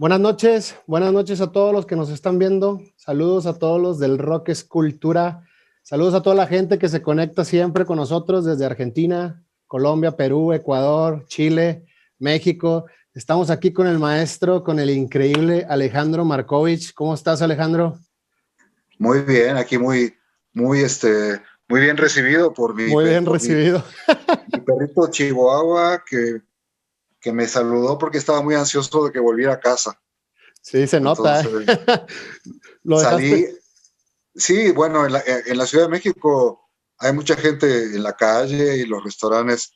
buenas noches a todos los que nos están viendo. Saludos a todos los del Rock es Cultura. Saludos a toda la gente que se conecta siempre con nosotros desde Argentina, Colombia, Perú, Ecuador, Chile, México. Estamos aquí con el maestro, con el increíble Alejandro Markovich. ¿Cómo estás, Alejandro? Muy bien, aquí muy bien recibido por Muy bien recibido. mi perrito Chihuahua que me saludó porque estaba muy ansioso de que volviera a casa. Sí, se nota, ¿eh? Entonces Lo dejaste. salí, sí, bueno, en la Ciudad de México hay mucha gente en la calle y los restaurantes,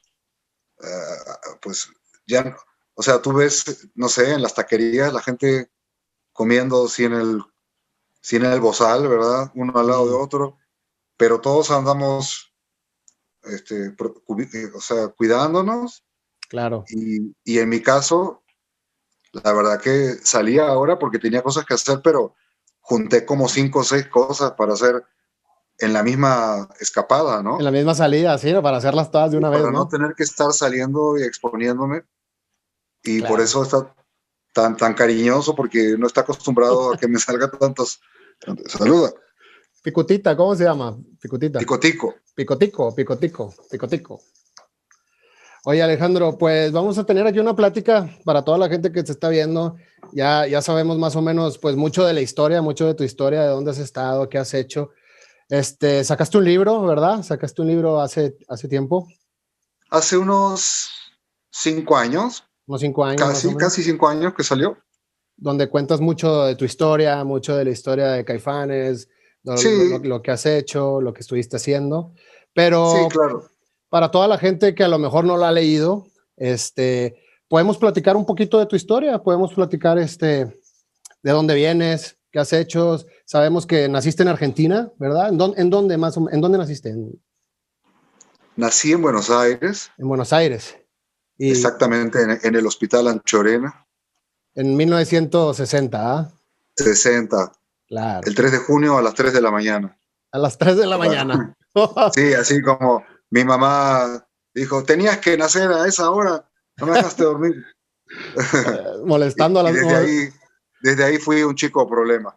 pues ya, o sea, tú ves, no sé, en las taquerías la gente comiendo sin el bozal, ¿verdad? Uno al lado de Sí, otro, pero todos andamos o sea, cuidándonos. claro. Y en mi caso, la verdad que salí ahora porque tenía cosas que hacer, pero junté como 5 o 6 cosas para hacer en la misma escapada, En ¿no? la misma salida, sí, para hacerlas todas de Y una vez, para no ¿no? tener que estar saliendo y exponiéndome. Y por Claro. eso está tan cariñoso, porque no está acostumbrado a que me salga tantos. Saluda, Picutita, ¿cómo se llama? Picutita. tico. Picotico, picotico, picotico. Oye, Alejandro, pues vamos a tener aquí una plática para toda la gente que se está viendo. Ya sabemos más o menos, pues mucho de la historia, mucho de tu historia, de dónde has estado, qué has hecho. Sacaste un libro, ¿verdad? Sacaste un libro hace tiempo, Hace unos 5 años, unos 5 años más o casi menos, 5 años que salió. donde cuentas mucho de tu historia, mucho de la historia de Caifanes, Sí, lo que has hecho, lo que estuviste haciendo. sí, Pero claro. para toda la gente que a lo mejor no la ha leído, podemos platicar un poquito de tu historia, podemos platicar de dónde vienes, qué has hecho. Sabemos que naciste en Argentina, ¿verdad? ¿En dónde más en dónde naciste? Nací en Buenos Aires, En Buenos Aires. Y exactamente en el Hospital Anchorena, en 1960, ¿ah? 60, Claro. el 3 de junio a las 3 de la mañana. A las 3 de la mañana. Sí, así como mi mamá dijo, tenías que nacer a esa hora, no me dejaste dormir. Molestando a Y las... desde ahí fui un chico problema.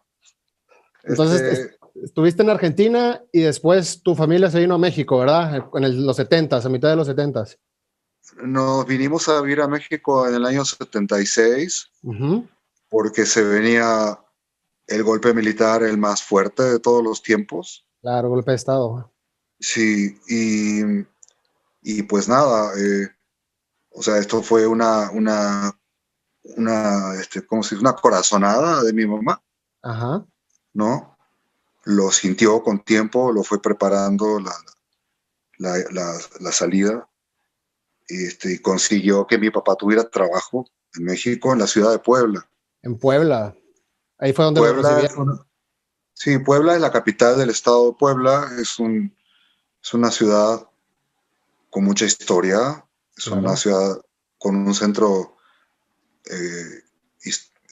Entonces, estuviste en Argentina y después tu familia se vino a México, ¿verdad? Los 70, a mitad de los 70. Nos vinimos a vivir a México en el año 76 Uh-huh. porque se venía el golpe militar, el más fuerte de todos los tiempos. Claro, golpe de estado. Sí, y pues nada, o sea, esto fue ¿cómo se dice? Una corazonada de mi mamá, Ajá. ¿no? Lo sintió con tiempo, lo fue preparando la salida, y consiguió que mi papá tuviera trabajo en México, en la ciudad de Puebla. En Puebla. Ahí fue donde lo Puebla es recibieron. sí, Puebla es la capital del estado de Puebla, es una ciudad con mucha historia, es una Claro, ciudad con un centro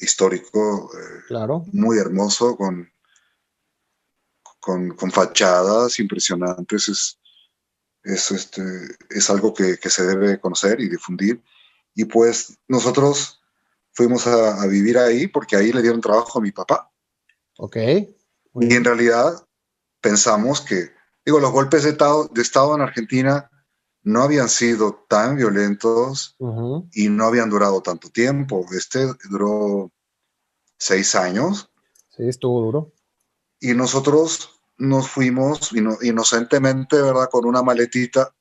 histórico claro. muy hermoso, con fachadas impresionantes. Es algo que se debe conocer y difundir. Y pues nosotros fuimos a vivir ahí porque ahí le dieron trabajo a mi papá. Ok. Muy Y en bien. realidad pensamos que, digo, los golpes de estado en Argentina no habían sido tan violentos Uh-huh. y no habían durado tanto tiempo. Este duró 6 años Sí, estuvo duro. y nosotros nos fuimos inocentemente, ¿verdad? Con una maletita,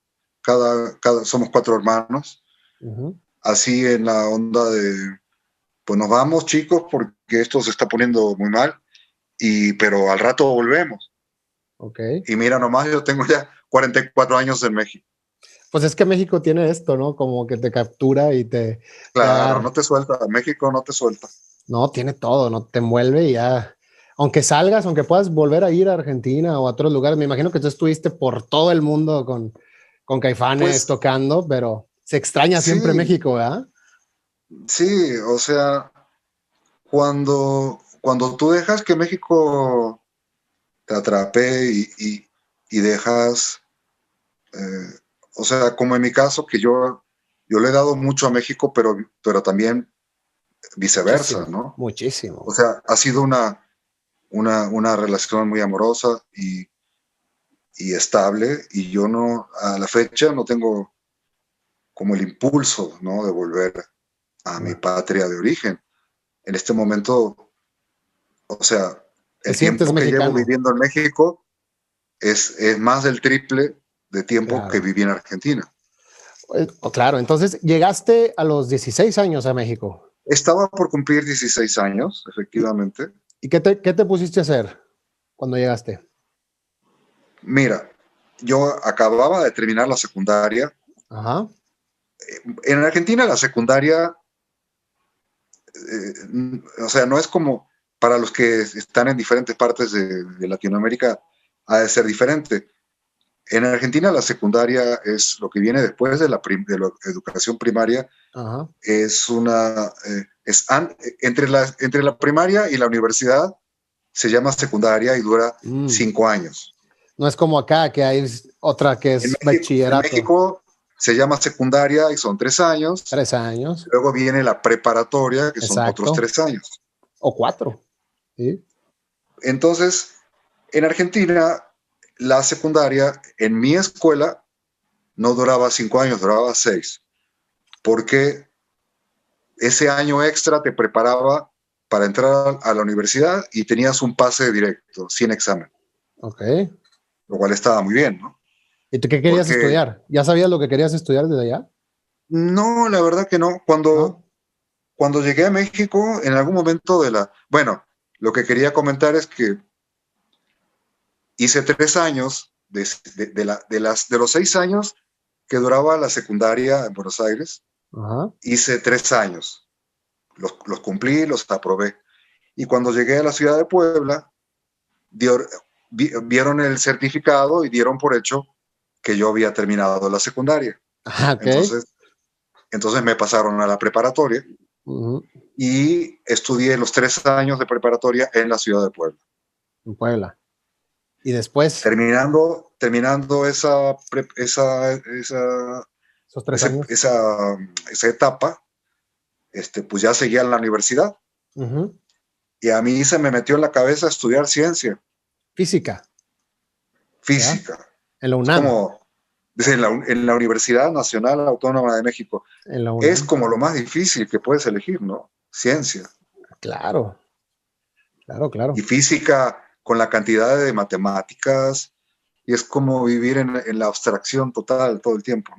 somos 4 hermanos, Uh-huh. así en la onda de, pues nos vamos chicos porque esto se está poniendo muy mal, pero al rato volvemos. Ok. Y mira nomás, yo tengo ya 44 años en México. Pues es que México tiene esto, ¿no? Como que te captura y te Claro, agarra. no te suelta, México no te suelta. No, tiene todo, ¿no? Te envuelve y ya. Aunque salgas, aunque puedas volver a ir a Argentina o a otros lugares, me imagino que tú estuviste por todo el mundo con Caifanes Pues tocando, pero se extraña siempre sí, México, ¿verdad? sí, o sea, cuando tú dejas que México te atrape y dejas, eh, o sea, como en mi caso, que yo le he dado mucho a México, pero también viceversa, Muchísimo, ¿no? muchísimo. O sea, ha sido una relación muy amorosa y estable, y yo no, a la fecha, no tengo como el impulso, ¿no? De volver a mi No. patria de origen. En este momento, o sea, ¿Te el sientes tiempo que llevo mexicano? viviendo en México es más del triple de tiempo que Claro. viví en Argentina. Claro, entonces llegaste a los 16 años a México. Estaba por cumplir 16 años, ¿Y, efectivamente. y qué te pusiste a hacer cuando llegaste? Mira, yo acababa de terminar la secundaria. Ajá. En Argentina la secundaria, o sea, no es como para los que están en diferentes partes de Latinoamérica, ha de ser diferente. En Argentina la secundaria es lo que viene después de la educación primaria, Ajá. es una, entre la primaria y la universidad se llama secundaria y dura Mm. 5 años. No es como acá, que hay otra que es En bachillerato. México se llama secundaria y son 3 años. 3 años, Luego viene la preparatoria, que son otros exacto. 3 años. O 4. ¿Sí? Entonces, en Argentina, la secundaria en mi escuela no duraba 5 años, duraba 6, porque ese año extra te preparaba para entrar a la universidad y tenías un pase directo, sin examen, Ok. lo cual estaba muy bien, ¿no? ¿Y tú qué querías Porque estudiar? ¿Ya sabías lo que querías estudiar desde allá? no, la verdad que no. ¿No? Cuando llegué a México, en algún momento bueno, lo que quería comentar es que hice 3 años de los 6 años que duraba la secundaria en Buenos Aires, Ajá. hice 3 años. Los cumplí, los aprobé. Y cuando llegué a la ciudad de Puebla, vieron el certificado y dieron por hecho que yo había terminado la secundaria. Ah, ok. Entonces me pasaron a la preparatoria Ujú. y estudié los 3 años de preparatoria en la ciudad de Puebla. En Puebla. Y después, Terminando esos 3 años. esa etapa, pues ya seguía en la universidad, Ujú. y a mí se me metió en la cabeza estudiar ciencia, Física, ¿verdad? física. En la Es UNAM. como, dice, en la Universidad Nacional Autónoma de México, En la es UNAM. como lo más difícil que puedes elegir, ¿no? Ciencia. Claro, claro, Y claro. física con la cantidad de matemáticas, y es como vivir en la abstracción total todo el tiempo.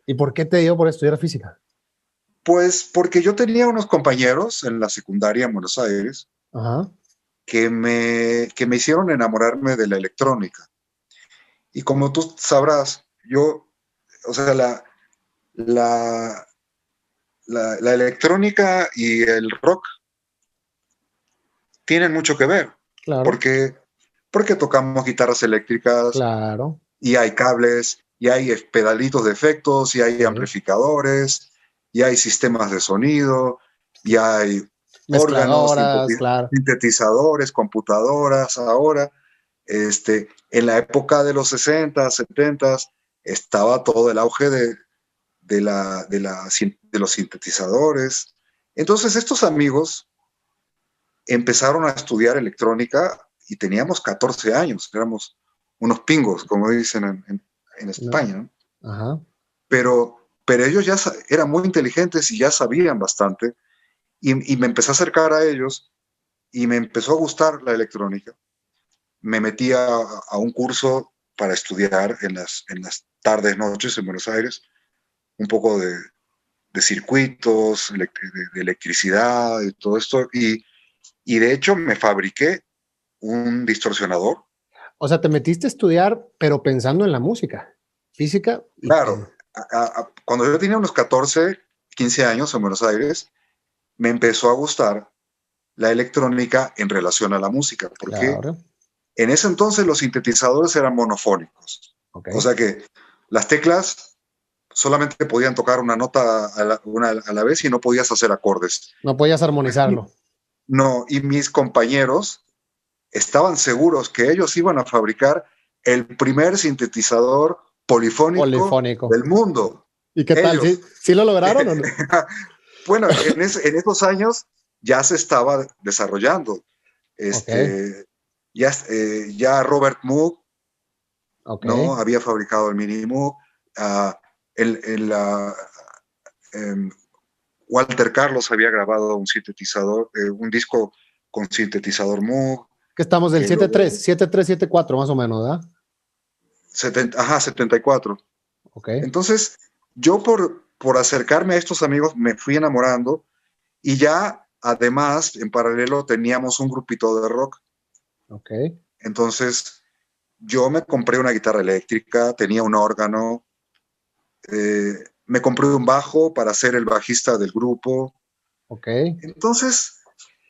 ¿Y por qué te dio por estudiar física? Pues porque yo tenía unos compañeros en la secundaria en Buenos Aires Ajá. que me hicieron enamorarme de la electrónica. Y como tú sabrás, o sea, la, la electrónica y el rock tienen mucho que ver, Claro, porque, porque tocamos guitarras eléctricas claro. y hay cables, y hay pedalitos de efectos, y hay Sí. amplificadores, y hay sistemas de sonido, y hay órganos, Mezcladoras, claro. sintetizadores, computadoras. Ahora, en la época de los 60, 70, estaba todo el auge de los sintetizadores. Entonces, estos amigos empezaron a estudiar electrónica y teníamos 14 años, éramos unos pingos, como dicen en No. España, ¿no? Ajá. Pero ellos ya eran muy inteligentes y ya sabían bastante, y me empecé a acercar a ellos y me empezó a gustar la electrónica. Me metí a un curso para estudiar en las tardes, noches en Buenos Aires, un poco de circuitos, de electricidad y todo esto, y de hecho me fabriqué un distorsionador. O sea, te metiste a estudiar, pero pensando en la música, física y Claro, cuando yo tenía unos 14, 15 años en Buenos Aires, me empezó a gustar la electrónica en relación a la música, porque claro. en ese entonces los sintetizadores eran monofónicos. Ok. O sea que las teclas solamente podían tocar una nota a la vez, y no podías hacer acordes. No podías armonizarlo. No, y mis compañeros estaban seguros que ellos iban a fabricar el primer sintetizador polifónico Polifónico. del mundo. ¿Y qué tal? ¿Sí, Ellos. sí lo lograron o no? Bueno, en esos años ya se estaba desarrollando. Ok, Ya Robert Moog, ok. ¿no? Había fabricado el Mini Moog. Uh, el, el, uh, um, Walter Carlos había grabado un sintetizador, un disco con sintetizador Moog, Que estamos del que luego 73, 74 más o menos, ¿verdad? 74. Ok, Entonces, yo por acercarme a estos amigos me fui enamorando y ya además, en paralelo, teníamos un grupito de rock. ok. Entonces, yo me compré una guitarra eléctrica, tenía un órgano, me compré un bajo para ser el bajista del grupo. Ok. Entonces,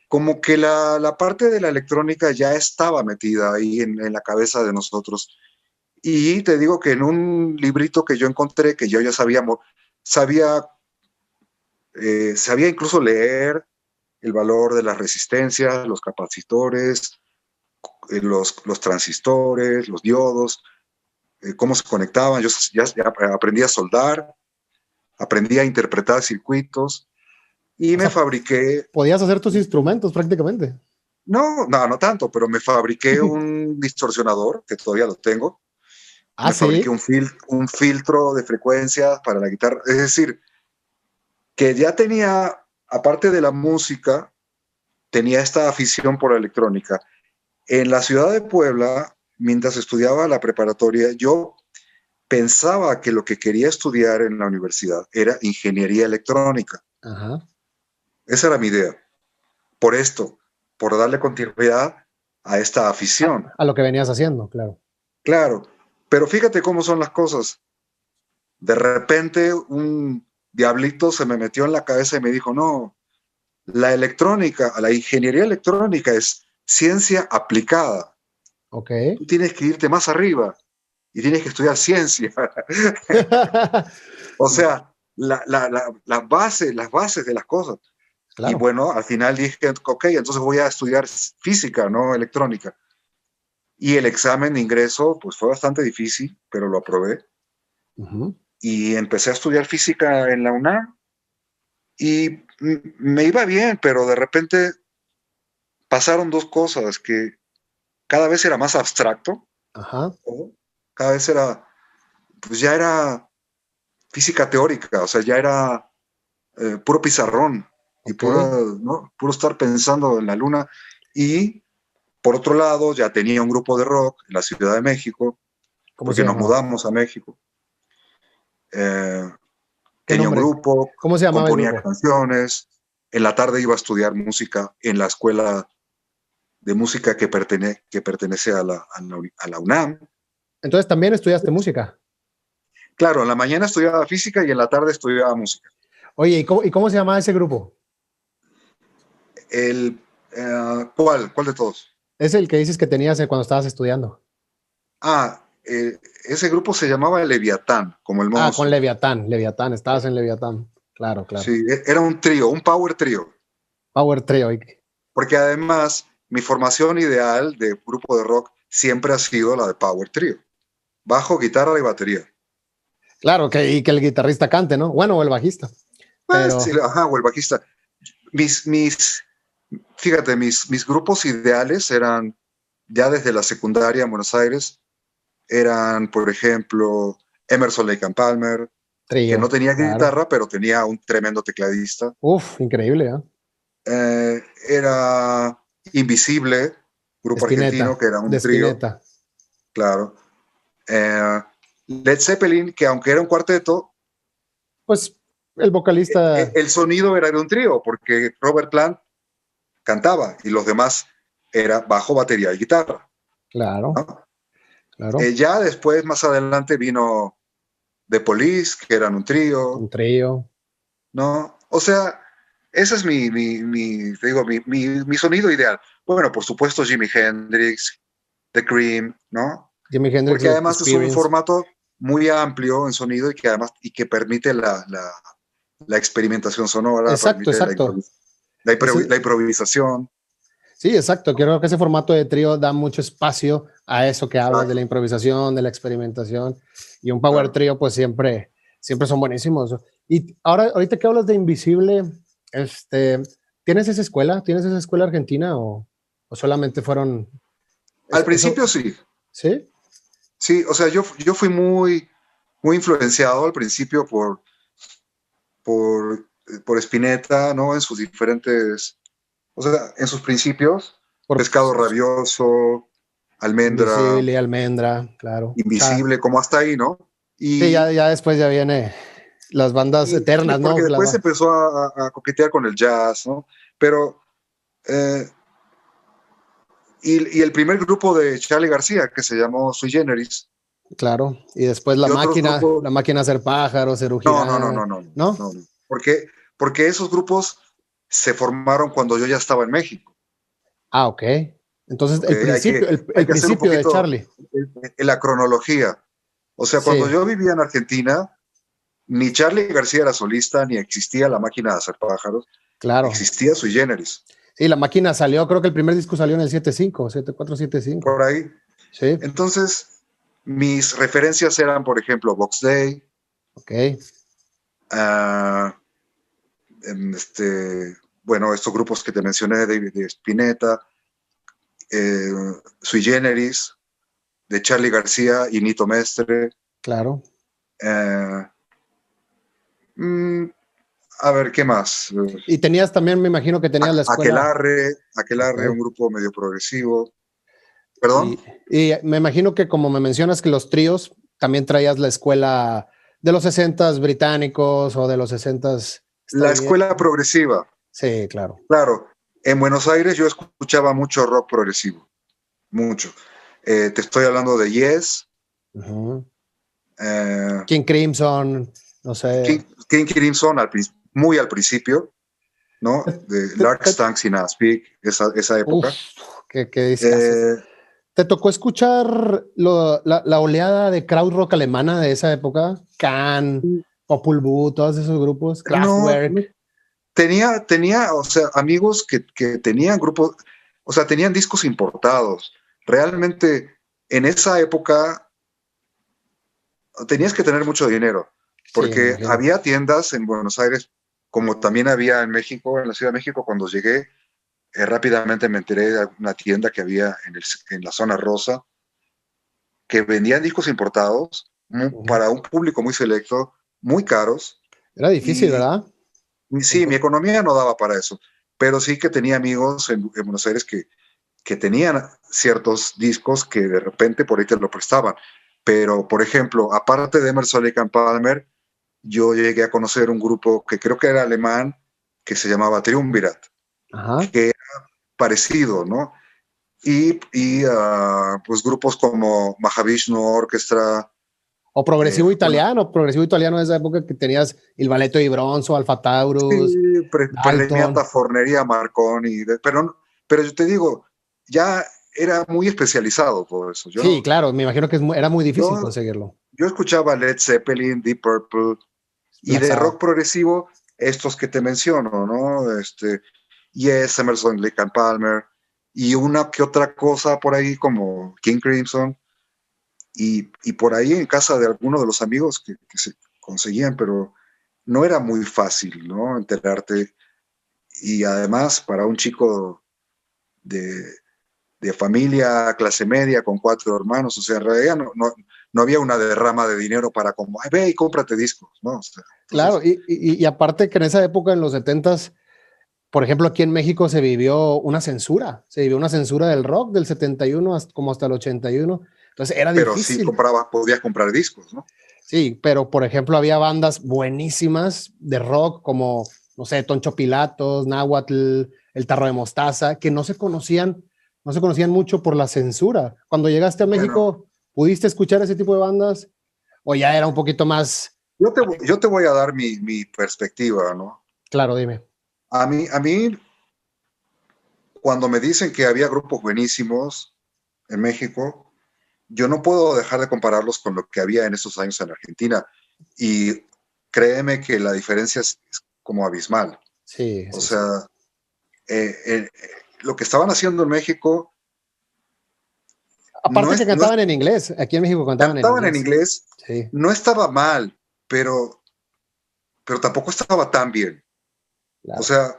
como que la parte de la electrónica ya estaba metida ahí en la cabeza de nosotros. Y te digo que en un librito que yo encontré, que yo ya sabía, sabía incluso leer el valor de las resistencias, los capacitores, los transistores, los diodos, cómo se conectaban. Yo ya aprendí a soldar, aprendí a interpretar circuitos y O me sea, fabriqué. podías hacer tus instrumentos prácticamente. No tanto, pero me fabriqué un distorsionador, que todavía lo tengo. Ah, Me fabriqué sí. un filtro de frecuencias para la guitarra. Es decir, que ya tenía, aparte de la música, tenía esta afición por la electrónica. En la ciudad de Puebla, mientras estudiaba la preparatoria, yo pensaba que lo que quería estudiar en la universidad era ingeniería electrónica. Ajá. Esa era mi idea. Por esto, por darle continuidad a esta afición. A lo que venías haciendo, claro. Claro, pero fíjate cómo son las cosas. De repente un diablito se me metió en la cabeza y me dijo, no, la electrónica, la ingeniería electrónica es ciencia aplicada. Ok. Tú tienes que irte más arriba y tienes que estudiar ciencia. O sea, las bases de las cosas. Y Claro. bueno, al final dije, ok, entonces voy a estudiar física, no electrónica. Y el examen de ingreso, pues fue bastante difícil, pero lo aprobé. Ujú. Y empecé a estudiar física en la UNAM y me iba bien, pero de repente pasaron dos cosas, que cada vez era más abstracto, Ajá. ¿no? Cada vez era, pues ya era física teórica, o sea, ya era puro pizarrón y Ok. puro, ¿no? Puro estar pensando en la luna. Y por otro lado, ya tenía un grupo de rock en la Ciudad de México, ¿Cómo se porque nos llamaba? mudamos a México. Eh, ¿Qué Tenía un nombre? grupo, ¿Cómo se llamaba el componía grupo? canciones. En la tarde iba a estudiar música en la escuela de música que pertenece a la UNAM. Entonces también estudiaste música. Claro, en la mañana estudiaba física y en la tarde estudiaba música. Oye, ¿y cómo se llamaba ese grupo? ¿Cuál de todos? Es el que dices que tenías cuando estabas estudiando. Ah, ese grupo se llamaba Leviatán, como el Ah, con monstruo. Leviatán. Leviatán, estabas en Leviatán. Claro, claro. Sí, era un trío, un power trío. Power Trio. Porque además mi formación ideal de grupo de rock siempre ha sido la de power trío. Bajo, guitarra y batería. Claro, y que el guitarrista cante, ¿no? Bueno, o el bajista. Sí, Pero, ajá, o el bajista. Mis, mis, Fíjate, mis grupos ideales eran, ya desde la secundaria en Buenos Aires, eran, por ejemplo, Emerson Lake and Palmer, que no trío, tenía claro. guitarra, pero tenía un tremendo tecladista. Uf, increíble, ¿eh? Era Invisible, grupo Spinetta, argentino, que era de un trío, Spinetta. claro. Eh, Led Zeppelin, que aunque era un cuarteto, Pues el vocalista, el sonido era de un trío, porque Robert Plant cantaba y los demás era bajo, batería y guitarra, claro, ¿no? claro, Ya después, más adelante, vino The Police, que eran un trío, un trío. ¿no? O sea, ese es te digo, mi sonido ideal. Bueno, por supuesto, Jimi Hendrix, The Cream, ¿no? Jimi Hendrix Porque además es un Experience. formato muy amplio en sonido y que además permite la experimentación sonora, Exacto, permite exacto. la improvisación. Sí, exacto. Creo que ese formato de trío da mucho espacio a eso que hablas de la Exacto, improvisación, de la experimentación. Y un power claro. trío, pues siempre son buenísimos. Y ahora, ahorita que hablas de Invisible, este, ¿Tienes esa escuela? ¿Tienes esa escuela argentina o solamente fueron? Al principio sí. ¿Sí? Sí, o sea, yo fui muy, muy influenciado al principio por Spinetta, ¿no? En sus diferentes, o sea, en sus principios, Por Pescado Rabioso, Almendra, Invisible, Almendra, claro. O sea, Invisible, como hasta ahí, ¿no? sí, Y, ya después ya viene las bandas sí, eternas, porque ¿no? después empezó a coquetear con el jazz, ¿no? Pero, eh, y el primer grupo de Charlie García, que se llamó Sui Generis, Claro. Y después y otros grupos. la máquina hacer pájaros, Cerú No, no, no, Girán, no, no, ¿no? no, no. Porque esos grupos se formaron cuando yo ya estaba en México. Ah, ok. Entonces, ¿Ok? Hay el que hacer un principio de poquito Charlie. en la cronología. O sea, cuando Sí, yo vivía en Argentina, ni Charlie García era solista, ni existía la máquina de hacer pájaros, claro. existía Sui Generis. Sí, la máquina salió, creo que el primer disco salió en el 75, 7475. Por ahí. Sí, Entonces, mis referencias eran, por ejemplo, Box Day, ok, uh, bueno, estos grupos que te mencioné de Spinetta, Sui Generis, de Charlie García y Nito Mestre. claro. Eh, mm, a ver, ¿qué más? Y tenías también, me imagino que tenías la escuela. Ok. Aquelarre, un grupo medio progresivo. ¿Perdón? Y me imagino que como me mencionas que los tríos, también traías la escuela de los 60 británicos o de los 60 La estadounidenses. escuela progresiva. Sí, claro. Claro, en Buenos Aires yo escuchaba mucho rock progresivo, mucho. Te estoy hablando de Yes, Uh-huh. eh, King Crimson, no sé. King Crimson muy al principio, ¿no? De Te- Lark te- Stanks in a Speak, esa uf, época. qué discazos. Eh, ¿Te tocó escuchar la oleada de krautrock alemana de esa época? Can, Popol Vuh, todos esos grupos, no, Kraftwerk. tenía, o sea, amigos que tenían grupos, o sea, tenían discos importados. Realmente, en esa época tenías que tener mucho dinero, Sí, me porque imagino. había tiendas en Buenos Aires, como también había en México, en la Ciudad de México, cuando llegué, rápidamente me enteré de una tienda que había en la zona rosa, que vendían discos importados Uh-huh. para un público muy selecto, muy caros, Era difícil, y ¿verdad? sí, mi economía no daba para eso, pero sí que tenía amigos en Buenos Aires que tenían ciertos discos que de repente por ahí te lo prestaban. Pero, por ejemplo, aparte de Emerson Lake and Palmer, yo llegué a conocer un grupo que creo que era alemán, que se llamaba Triumvirat, Ajá. que era parecido, ¿no? Pues grupos como Mahavishnu Orchestra, bueno, Progresivo italiano de esa época que tenías el Balletto di Bronzo, Alfa Taurus, sí, Dalton. Premiata Fornería Marconi, pero yo te digo, ya era muy especializado todo eso. Sí, claro, me imagino que era muy difícil Yo, conseguirlo. yo escuchaba Led Zeppelin, Deep Purple, y Black de Sabbath. rock progresivo, estos que te menciono, ¿no? Yes, Emerson, Lake and Palmer, y una que otra cosa por ahí como King Crimson, y por ahí en casa de alguno de los amigos que se conseguían, pero no era muy fácil, ¿no? Enterarte. Y además, para un chico de, de familia, clase media, con 4 hermanos, o sea, en realidad no había una derrama de dinero para como, ay, ve y cómprate discos, ¿no? O sea, Claro, entonces, y aparte que en esa época, en los 70s, por ejemplo, aquí en México se vivió una censura del rock del 71 como hasta el 81. Entonces era pero sí difícil. podías comprar discos, ¿no? Sí, pero por ejemplo, había bandas buenísimas de rock como, no sé, Toncho Pilatos, Náhuatl, El Tarro de Mostaza, que no se conocían mucho por la censura. Cuando llegaste a Bueno, México, ¿pudiste escuchar ese tipo de bandas? ¿O ya era un poquito más? yo te voy a dar mi perspectiva, ¿no? Claro, dime. A mí, cuando me dicen que había grupos buenísimos en México, yo no puedo dejar de compararlos con lo que había en esos años en Argentina. Y créeme que la diferencia es como abismal. Sí, O sí, sí. sea, eh, eh, lo que estaban haciendo en México no Aparte que es, no es, cantaban en inglés, aquí en México cantaban en cantaban en inglés. inglés, Sí, no estaba mal, pero tampoco estaba tan bien. O claro. sea,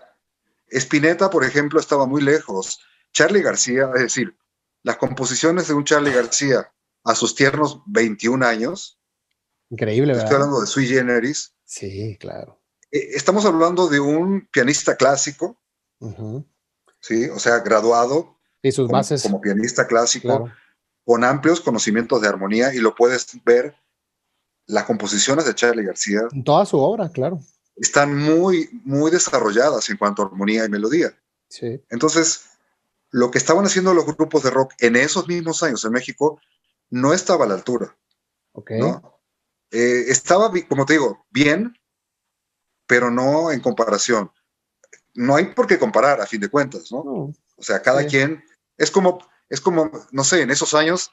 Spinetta, por ejemplo, estaba muy lejos. Charly García, es decir, las composiciones de un Charly García a sus tiernos 21 años, Increíble, estoy ¿verdad? hablando de Sui Generis, Sí, claro. estamos hablando de un pianista clásico, Ujú. ¿sí? O sea, graduado Y sus como, bases, como pianista clásico, claro. con amplios conocimientos de armonía, y lo puedes ver, las composiciones de Charly García En toda su obra, claro. están muy, muy desarrolladas en cuanto a armonía y melodía. Sí, Entonces, lo que estaban haciendo los grupos de rock en esos mismos años en México no estaba a la altura, ok. ¿no? Estaba, como te digo, bien, pero no en comparación. No hay por qué comparar, a fin de cuentas, ¿no? No, O sea, cada sí. quien, es como, no sé, en esos años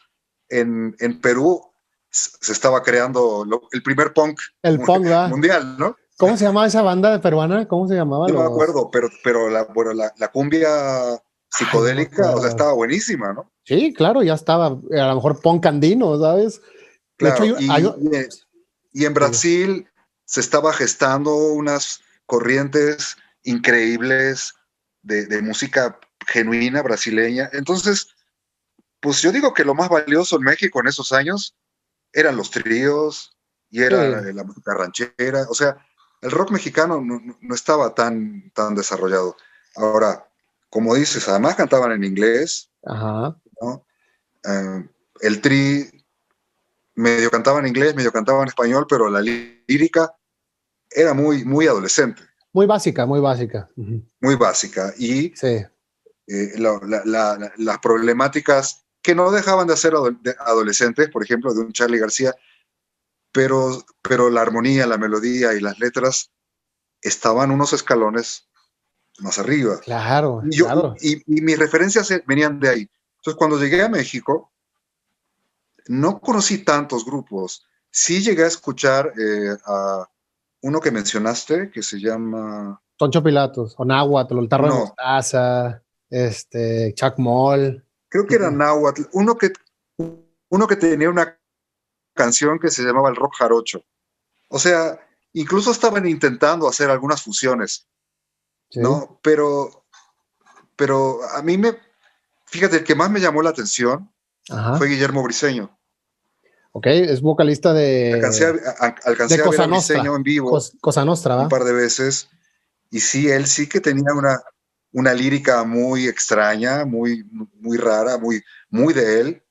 en Perú se estaba creando el primer punk El punk, ¿verdad? mundial, ¿no? ¿Cómo se llamaba esa banda de peruana? ¿Cómo se llamaba No me los? acuerdo, pero bueno, la cumbia Ay, no me psicodélica, o sea, acuerdo. estaba buenísima, ¿no? Sí, claro, ya estaba. A lo mejor punk andino, ¿sabes? De hecho, Claro, hay y en sí, Brasil se estaba gestando unas corrientes increíbles de música genuina brasileña. Entonces, pues yo digo que lo más valioso en México en esos años eran los tríos y era sí, la música ranchera. O sea, el rock mexicano no estaba tan desarrollado. Ahora, como dices, además cantaban en inglés, ajá. ¿no? El tri medio cantaba en inglés, medio cantaba en español, pero la lírica era muy, muy adolescente, Muy básica, muy básica. Ujú. muy básica. Y Sí, las problemáticas que no dejaban de ser adolescentes, por ejemplo, de un Charly García, pero la armonía, la melodía y las letras estaban unos escalones más arriba. claro, Y, yo, claro. y mis referencias venían de ahí. Entonces, cuando llegué a México, no conocí tantos grupos. Sí llegué a escuchar a uno que mencionaste, que se llama... Toncho Pilatos, o Náhuatl, o el Tarro de No, Mostaza, Chuck Moll. creo que era Náhuatl. Uno que tenía una canción que se llamaba El Rock Jarocho. O sea, incluso estaban intentando hacer algunas fusiones, Sí, ¿no? Pero a mí fíjate, el que más me llamó la atención ajá. fue Guillermo Briseño. Ok, es vocalista Alcancé a, de alcancé a ver Cosa a Briseño Nostra. en vivo Cosa Nostra, un ¿va? par de veces, y sí, él sí que tenía una lírica muy extraña, muy, muy rara, muy, muy de él.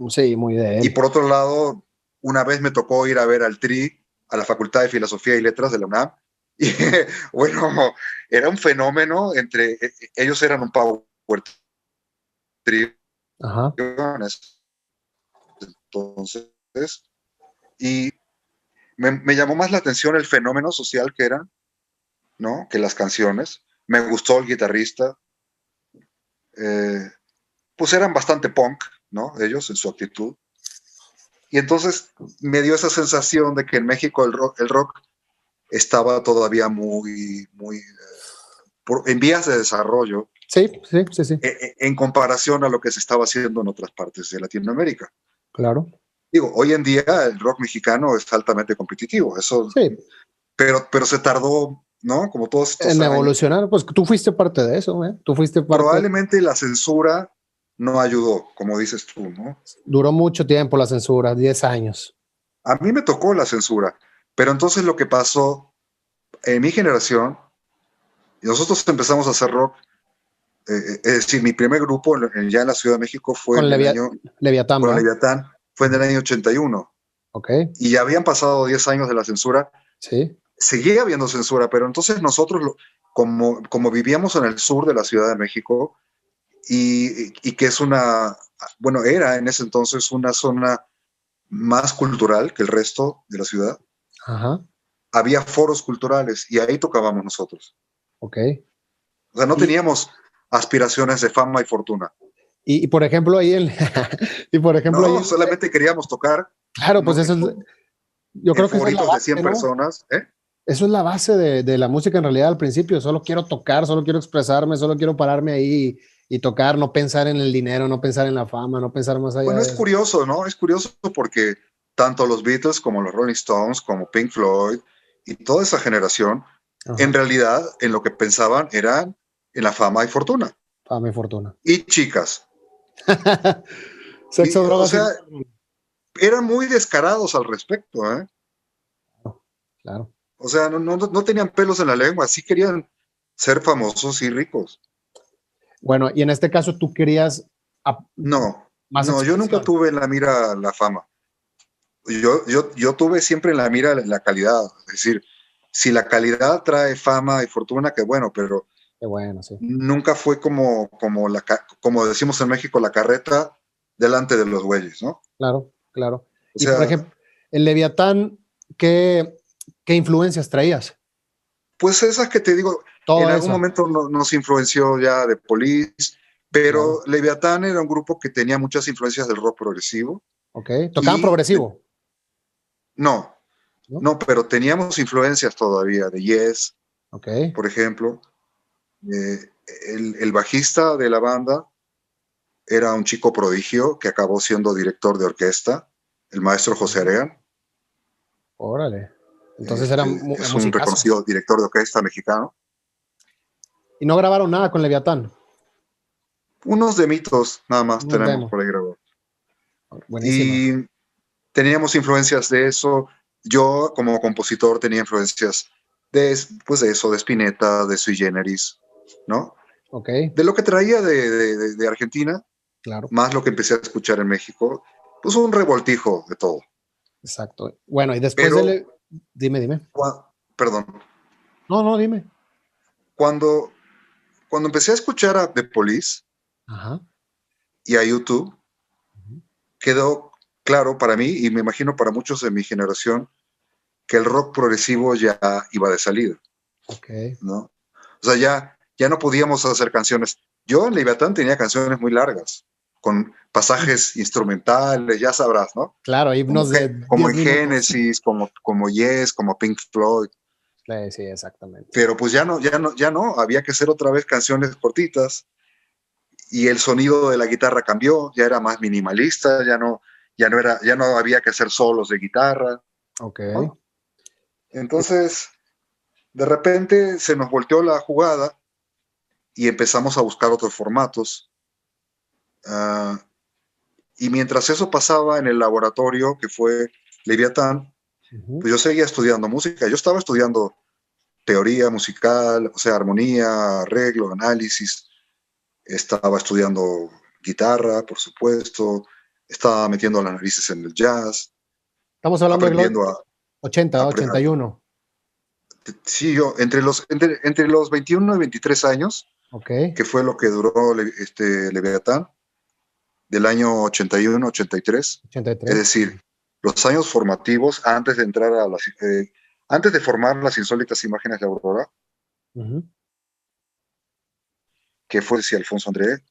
Sí, muy de Y él. por otro lado, una vez me tocó ir a ver al TRI, a la Facultad de Filosofía y Letras de la UNAM, y bueno, era un fenómeno ellos eran un power trio Ajá. entonces, y me llamó más la atención el fenómeno social que eran, ¿no? Que las canciones. Me gustó el guitarrista, eh, pues eran bastante punk, ¿no? Ellos en su actitud. Y entonces me dio esa sensación de que en México el rock estaba todavía muy, muy en vías de desarrollo Sí, sí, sí, sí, en comparación a lo que se estaba haciendo en otras partes de Latinoamérica. claro. Digo, hoy en día el rock mexicano es altamente competitivo, eso, Sí, pero se tardó, ¿no? Como todos estos en años. evolucionar, pues tú fuiste parte de eso, ¿eh? Tú fuiste parte. Probablemente la censura no ayudó, como dices tú, ¿no? Duró mucho tiempo la censura, 10 años. A mí me tocó la censura, pero entonces lo que pasó en mi generación, nosotros empezamos a hacer rock, es decir, mi primer grupo ya en la Ciudad de México fue Con en el año, Leviatán, con ¿verdad? Leviatán, fue en el año 81, Ok, y ya habían pasado 10 años de la censura, sí. seguía habiendo censura, pero entonces nosotros, como vivíamos en el sur de la Ciudad de México, y que es bueno, era en ese entonces una zona más cultural que el resto de la ciudad, Ajá, había foros culturales y ahí tocábamos nosotros. ok. O sea, no Y, teníamos aspiraciones de fama y fortuna. y por ejemplo, ahí en, y por ejemplo, ahí No, solamente queríamos tocar, claro, pues ¿no? eso es, yo En creo que esa es la foritos de base, 100 ¿no? personas, ¿eh? Eso es la base de la música en realidad al principio. Solo quiero tocar, solo quiero expresarme, solo quiero pararme ahí y tocar, no pensar en el dinero, no pensar en la fama, no pensar más allá Bueno, de es eso. curioso, ¿no? Es curioso porque tanto los Beatles como los Rolling Stones, como Pink Floyd y toda esa generación, en Ajá. realidad, en lo que pensaban en la fama y fortuna. Fama y fortuna. Y chicas. Sexo, drogas. O sea, eran muy descarados al respecto, ¿eh? Claro. O sea, no tenían pelos en la lengua, sí querían ser famosos y ricos. Bueno, y en este caso tú querías No, más yo nunca expresión. tuve en la mira la fama. Yo tuve siempre en la mira la calidad. Es decir, si la calidad trae fama y fortuna, qué bueno, pero Qué bueno, sí. nunca fue como decimos en México, la carreta delante de los bueyes, ¿no? Claro, claro. O Y por sea, ejemplo, el Leviatán, ¿qué influencias traías? pues esas que te digo, en Todo algún eso. momento nos influenció ya de Police, pero Claro. Leviatán era un grupo que tenía muchas influencias del rock progresivo. Ok. Tocaban progresivo. No, ¿No? no, pero teníamos influencias todavía de Yes, Ok. por ejemplo. El bajista de la banda era un chico prodigio que acabó siendo director de orquesta, el maestro José Areán. Órale. Entonces era Es un musicazo. reconocido director de orquesta mexicano. Y no grabaron nada con Leviatán. Unos demitos nada más Unos tenemos demos. por ahí grabados. Buenísima. Y teníamos influencias de eso. Yo, como compositor, tenía influencias pues de eso, de Spinetta, de Sui Generis, ¿no? Ok. De lo que traía de Argentina, Claro. más lo que empecé a escuchar en México, pues un revoltijo de todo. Exacto. Bueno, y después Pero, de... Dime. perdón, No, dime. cuando empecé a escuchar a The Police Ajá. y a YouTube, quedó claro para mí, y me imagino para muchos de mi generación, que el rock progresivo ya iba de salida, Ok. ¿no? O sea, ya no podíamos hacer canciones. Yo en Leviatán tenía canciones muy largas, con pasajes instrumentales, ya sabrás, ¿no? Claro, himnos de Como 10 en minutos. Genesis, como Yes, como Pink Floyd. Sí, exactamente. Pero pues ya no, había que hacer otra vez canciones cortitas y el sonido de la guitarra cambió, ya era más minimalista, ya no había que hacer solos de guitarra, Ok. ¿no? Entonces, de repente se nos volteó la jugada y empezamos a buscar otros formatos. Uh, y mientras eso pasaba en el laboratorio que fue Leviatán, pues yo seguía estudiando música. Yo estaba estudiando teoría musical, o sea, armonía, arreglo, análisis. Estaba estudiando guitarra, por supuesto. Estaba metiendo las narices en el jazz. Estamos hablando de los Aprendiendo a... 80, 81. Sí, yo, entre los 21 y 23 años, Ok. que fue lo que duró Leviatán, del año 81, 83, 83. es decir, los años formativos antes de entrar antes de formar las insólitas imágenes de Aurora, que fue si Alfonso André,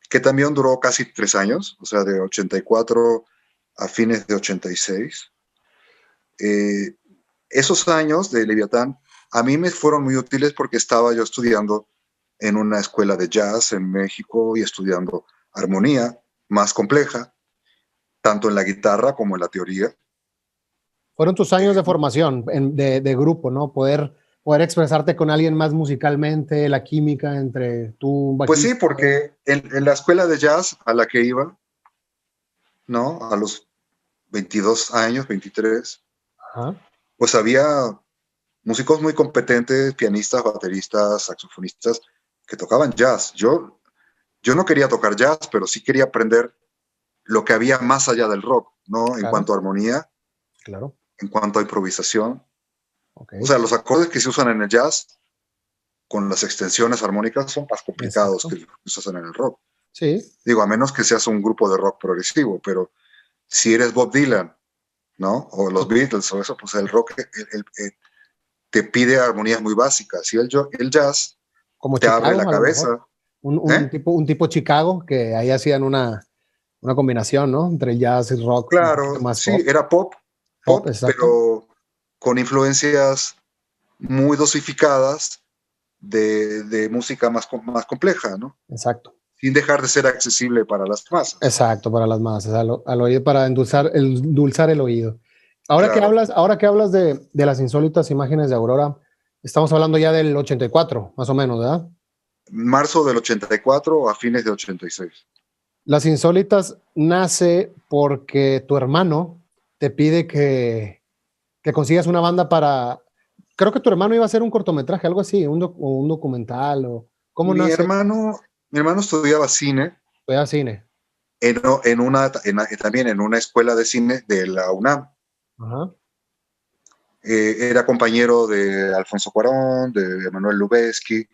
que también duró casi 3 años, o sea, de 84 a fines de 86. Esos años de Leviatán a mí me fueron muy útiles porque estaba yo estudiando en una escuela de jazz en México y estudiando armonía más compleja, tanto en la guitarra como en la teoría. Fueron tus años de formación de grupo, ¿no? Poder expresarte con alguien más musicalmente, la química entre tú, un Pues sí, bajista. porque en la escuela de jazz a la que iba, ¿no? A los 22 años, 23, Ajá. pues había músicos muy competentes, pianistas, bateristas, saxofonistas, que tocaban jazz. Yo no quería tocar jazz, pero sí quería aprender lo que había más allá del rock, ¿no? En Claro. cuanto a armonía, Claro. en cuanto a improvisación. Okay. O sea, los acordes que se usan en el jazz con las extensiones armónicas son más complicados Exacto. que los que se usan en el rock. Sí. Digo, a menos que seas un grupo de rock progresivo, pero si eres Bob Dylan, ¿no? O los Beatles o eso, pues el rock te pide armonías muy básicas. Y el jazz Como te abre Chicago, la a lo mejor. cabeza. Un tipo Chicago, que ahí hacían una combinación, ¿no? Entre jazz y rock, un poquito Claro, más sí, pop. era pop, Pop, exacto. pero con influencias muy dosificadas de música más compleja, ¿no? Exacto. Sin dejar de ser accesible para las masas. Exacto, para las masas, al oído, para endulzar el oído. Ahora Claro. que hablas de las insólitas imágenes de Aurora, estamos hablando ya del 84, más o menos, ¿verdad? marzo del 84 a fines de 86. Las Insólitas nace porque tu hermano te pide que consigas una banda para... Creo que tu hermano iba a hacer un cortometraje, algo así, o un documental, o... ¿Cómo Mi nace? hermano, mi hermano estudiaba cine Fue a cine. también en una escuela de cine de la UNAM. Ajá. Era compañero de Alfonso Cuarón, de Emanuel Lubezki,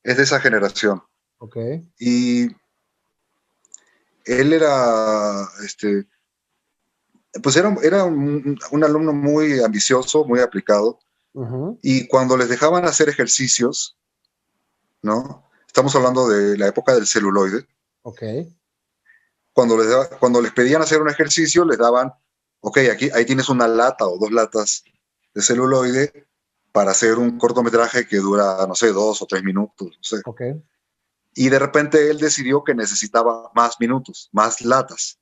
es de esa generación. Ok. Y él era, pues era un alumno muy ambicioso, muy aplicado, Uh-huh. y cuando les dejaban hacer ejercicios, ¿no? Estamos hablando de la época del celuloide. Ok. Cuando les pedían hacer un ejercicio, les daban, ok, ahí tienes una lata o 2 latas de celuloide para hacer un cortometraje que dura, no sé, 2 o 3 minutos, no sé. Ok. Y de repente él decidió que necesitaba más minutos, más latas.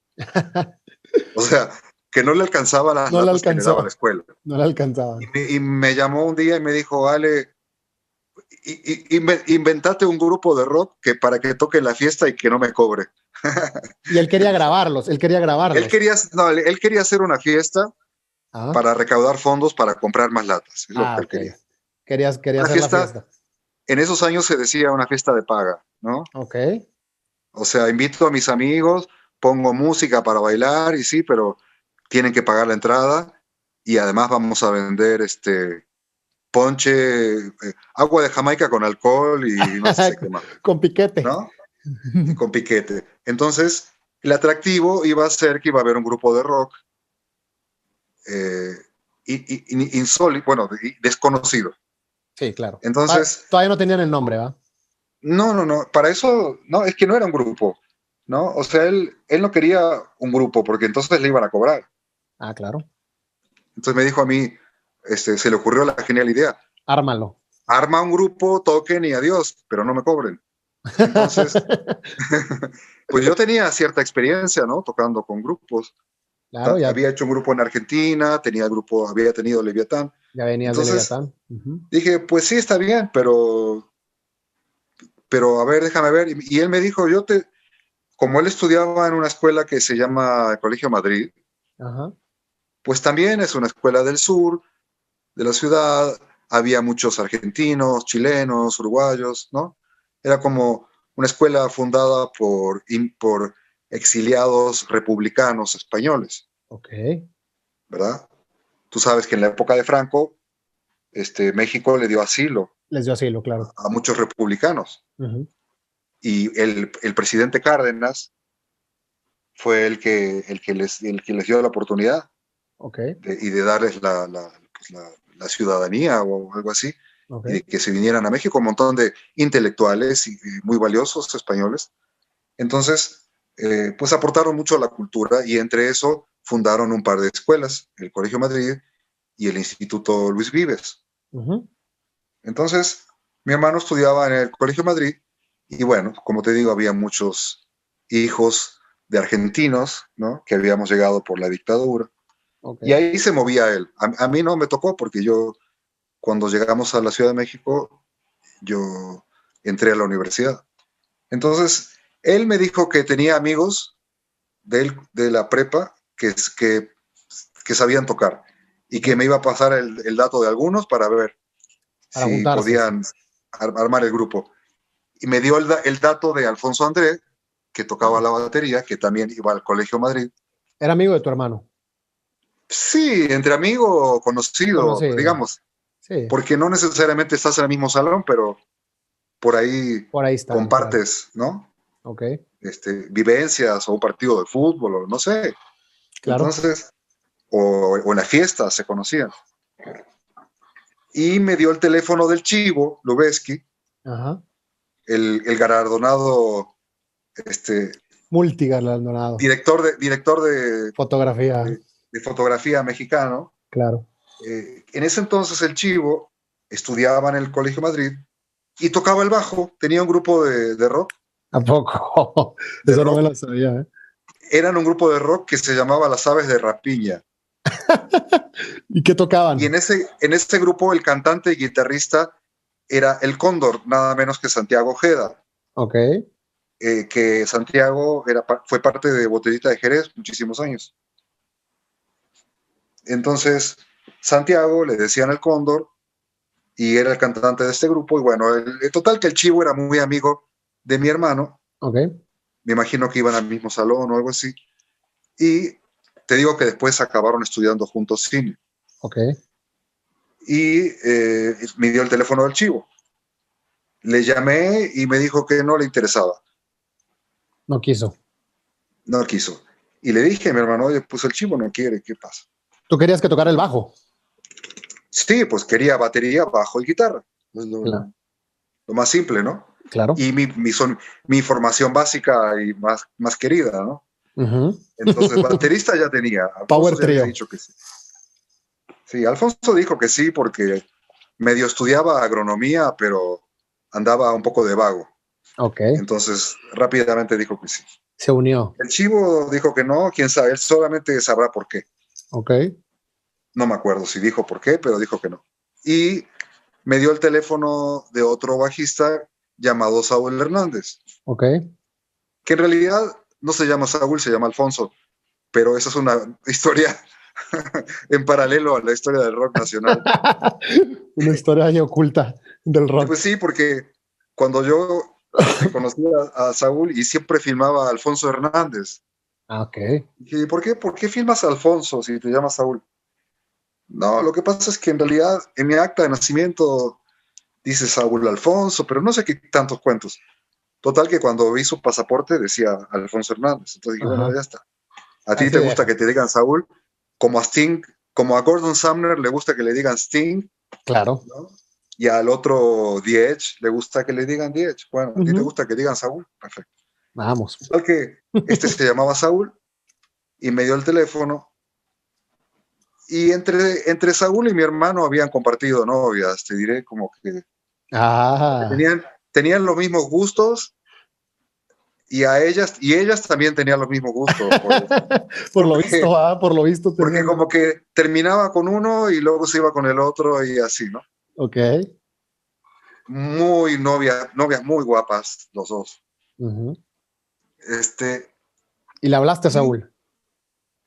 O sea, que no le alcanzaba las No le latas que le daba la alcanzó. escuela. No le alcanzaba. Y me llamó un día y me dijo, Ale, inventate un grupo de rock que para que toque en la fiesta y que no me cobre. Y él quería grabarlos. Él quería Él grabarlos. quería, no, él quería hacer una fiesta Ah. para recaudar fondos para comprar más latas. Es lo Ah, que él ok. quería. Quería Una hacer la fiesta, fiesta. en esos años se decía una fiesta de paga, ¿no? Ok. O sea, invito a mis amigos, pongo música para bailar y sí, pero tienen que pagar la entrada y además vamos a vender ponche, agua de Jamaica con alcohol y no sé qué más, Con piquete. ¿no? Y con piquete. Entonces, el atractivo iba a ser que iba a haber un grupo de rock insólito, bueno, desconocido. Sí, claro. Entonces, Todavía no tenían el nombre, ¿va? no, para eso, no, es que no era un grupo, ¿no? O sea, él no quería un grupo porque entonces le iban a cobrar. Ah, claro. Entonces me dijo a mí, se le ocurrió la genial idea, Ármalo. arma un grupo, toquen y adiós, pero no me cobren. Entonces, pues yo tenía cierta experiencia, ¿no? Tocando con grupos. Claro, ya, Había hecho un grupo en Argentina, había tenido Leviatán. ya venías de Entonces Leviatán. Uh-huh. dije, pues sí, está bien, pero a ver, déjame ver. Y él me dijo, como él estudiaba en una escuela que se llama Colegio Madrid, Ajá. pues también es una escuela del sur, de la ciudad, había muchos argentinos, chilenos, uruguayos, ¿no? Era como una escuela fundada por exiliados republicanos españoles, Ok. ¿verdad? Tú sabes que en la época de Franco, México le dio asilo Les dio asilo, claro. a muchos republicanos. Uh-huh. Y el presidente Cárdenas fue el que les dio la oportunidad Ok. de darles la ciudadanía o algo así, Ok. y de que se vinieran a México un montón de intelectuales y muy valiosos españoles. Entonces, pues aportaron mucho a la cultura y entre eso fundaron un par de escuelas, el Colegio Madrid y el Instituto Luis Vives. Uh-huh. Entonces, mi hermano estudiaba en el Colegio Madrid y bueno, como te digo, había muchos hijos de argentinos, ¿no? Que habíamos llegado por la dictadura. Ok. Y ahí se movía él. A mí no me tocó porque yo, cuando llegamos a la Ciudad de México, yo entré a la universidad. Entonces, él me dijo que tenía amigos de la prepa que sabían tocar y que me iba a pasar el dato de algunos para ver Para si juntarse, sí. podían armar el grupo. Y me dio el dato de Alfonso André, que tocaba la batería, que también iba al Colegio Madrid. Era amigo de tu hermano. Sí, entre amigo, conocido, Conocido. digamos, Sí. porque no necesariamente estás en el mismo salón, pero por ahí Por ahí están, claro. compartes, ¿no? Ok. Vivencias o un partido de fútbol, o no sé. Claro. Entonces, o en la fiesta se conocían. Y me dio el teléfono del Chivo Lubeski, Ajá. el galardonado Multigalardonado. director Fotografía. de fotografía mexicano. Claro. En ese entonces el Chivo estudiaba en el Colegio Madrid y tocaba el bajo, tenía un grupo de rock. ¿A poco? De Eso no me rock. lo sabía, ¿eh? Eran un grupo de rock que se llamaba Las Aves de Rapiña. ¿Y qué Y tocaban? en ese grupo el cantante y guitarrista era el Cóndor, nada menos que Santiago Ojeda. Ok. Que Santiago fue parte de Botellita de Jerez muchísimos años. Entonces, Santiago le decían el Cóndor y era el cantante de este grupo. Y bueno, el total que el Chivo era muy amigo de mi hermano. Ok. Me imagino que iban al mismo salón o algo así. Y te digo que después acabaron estudiando juntos cine. Ok. Y me dio el teléfono del Chivo. Le llamé y me dijo que no le interesaba. No quiso. No quiso. Y le dije a mi hermano, oye, pues el Chivo no quiere, ¿qué pasa? ¿Tú querías que tocara el bajo? Sí, pues quería batería, bajo y guitarra. Es Claro. lo más simple, ¿no? Claro. Y mi formación básica y más querida, ¿no? Uh-huh. Entonces, baterista ya tenía. Power Alfonso ya había Trio. dicho que sí. Sí, Alfonso dijo que sí porque medio estudiaba agronomía, pero andaba un poco de vago. Ok. Entonces, rápidamente dijo que sí. Se unió. El Chivo dijo que no, quién sabe, él solamente sabrá por qué. Ok. No me acuerdo si dijo por qué, pero dijo que no. Y me dio el teléfono de otro bajista llamado Saúl Hernández, Ok. que en realidad no se llama Saúl, se llama Alfonso, pero esa es una historia en paralelo a la historia del rock nacional. Una historia ahí oculta del rock. Pues sí, porque cuando yo conocí a Saúl y siempre filmaba a Alfonso Hernández, Ah, ok. dije, ¿por qué filmas a Alfonso si te llamas Saúl? No, lo que pasa es que en realidad en mi acta de nacimiento dice Saúl Alfonso, pero no sé qué tantos cuentos. Total que cuando vi su pasaporte decía Alfonso Hernández. Entonces dije, bueno, Ajá. ya está. ¿A Ahí ti se te gusta deja. que te digan Saúl? Como a Sting, como a Gordon Sumner le gusta que le digan Sting, Claro. ¿no? Y al otro The Edge le gusta que le digan The Edge. Bueno, ¿a ti te Uh-huh. gusta que digan Saúl? Perfecto. Vamos. Total que este se llamaba Saúl y me dio el teléfono. Y entre Saúl y mi hermano habían compartido novias, te diré como que Ah. tenían los mismos gustos y ellas también tenían los mismos gustos, Por lo visto, porque, por lo visto porque tenían. como que terminaba con uno y luego se iba con el otro y así, ¿no? Ok. Muy novias muy guapas, los dos. Uh-huh. Este, Y le hablaste a y, Saúl.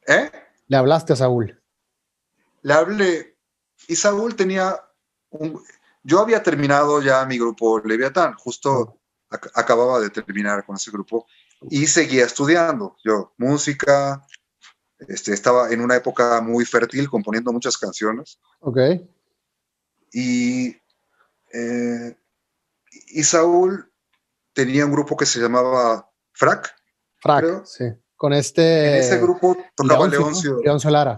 ¿eh? Le hablaste a Saúl. Le hablé y Saúl tenía un... Yo había terminado ya mi grupo Leviatán, Oh. justo acababa de terminar con ese grupo y seguía estudiando. Yo, música, estaba en una época muy fértil componiendo muchas canciones Ok. y, eh, y Saúl tenía un grupo que se llamaba Frac, Frac, creo. sí. Con En ese este grupo tocaba Leoncio, ¿no? Leoncio, Leoncio Lara.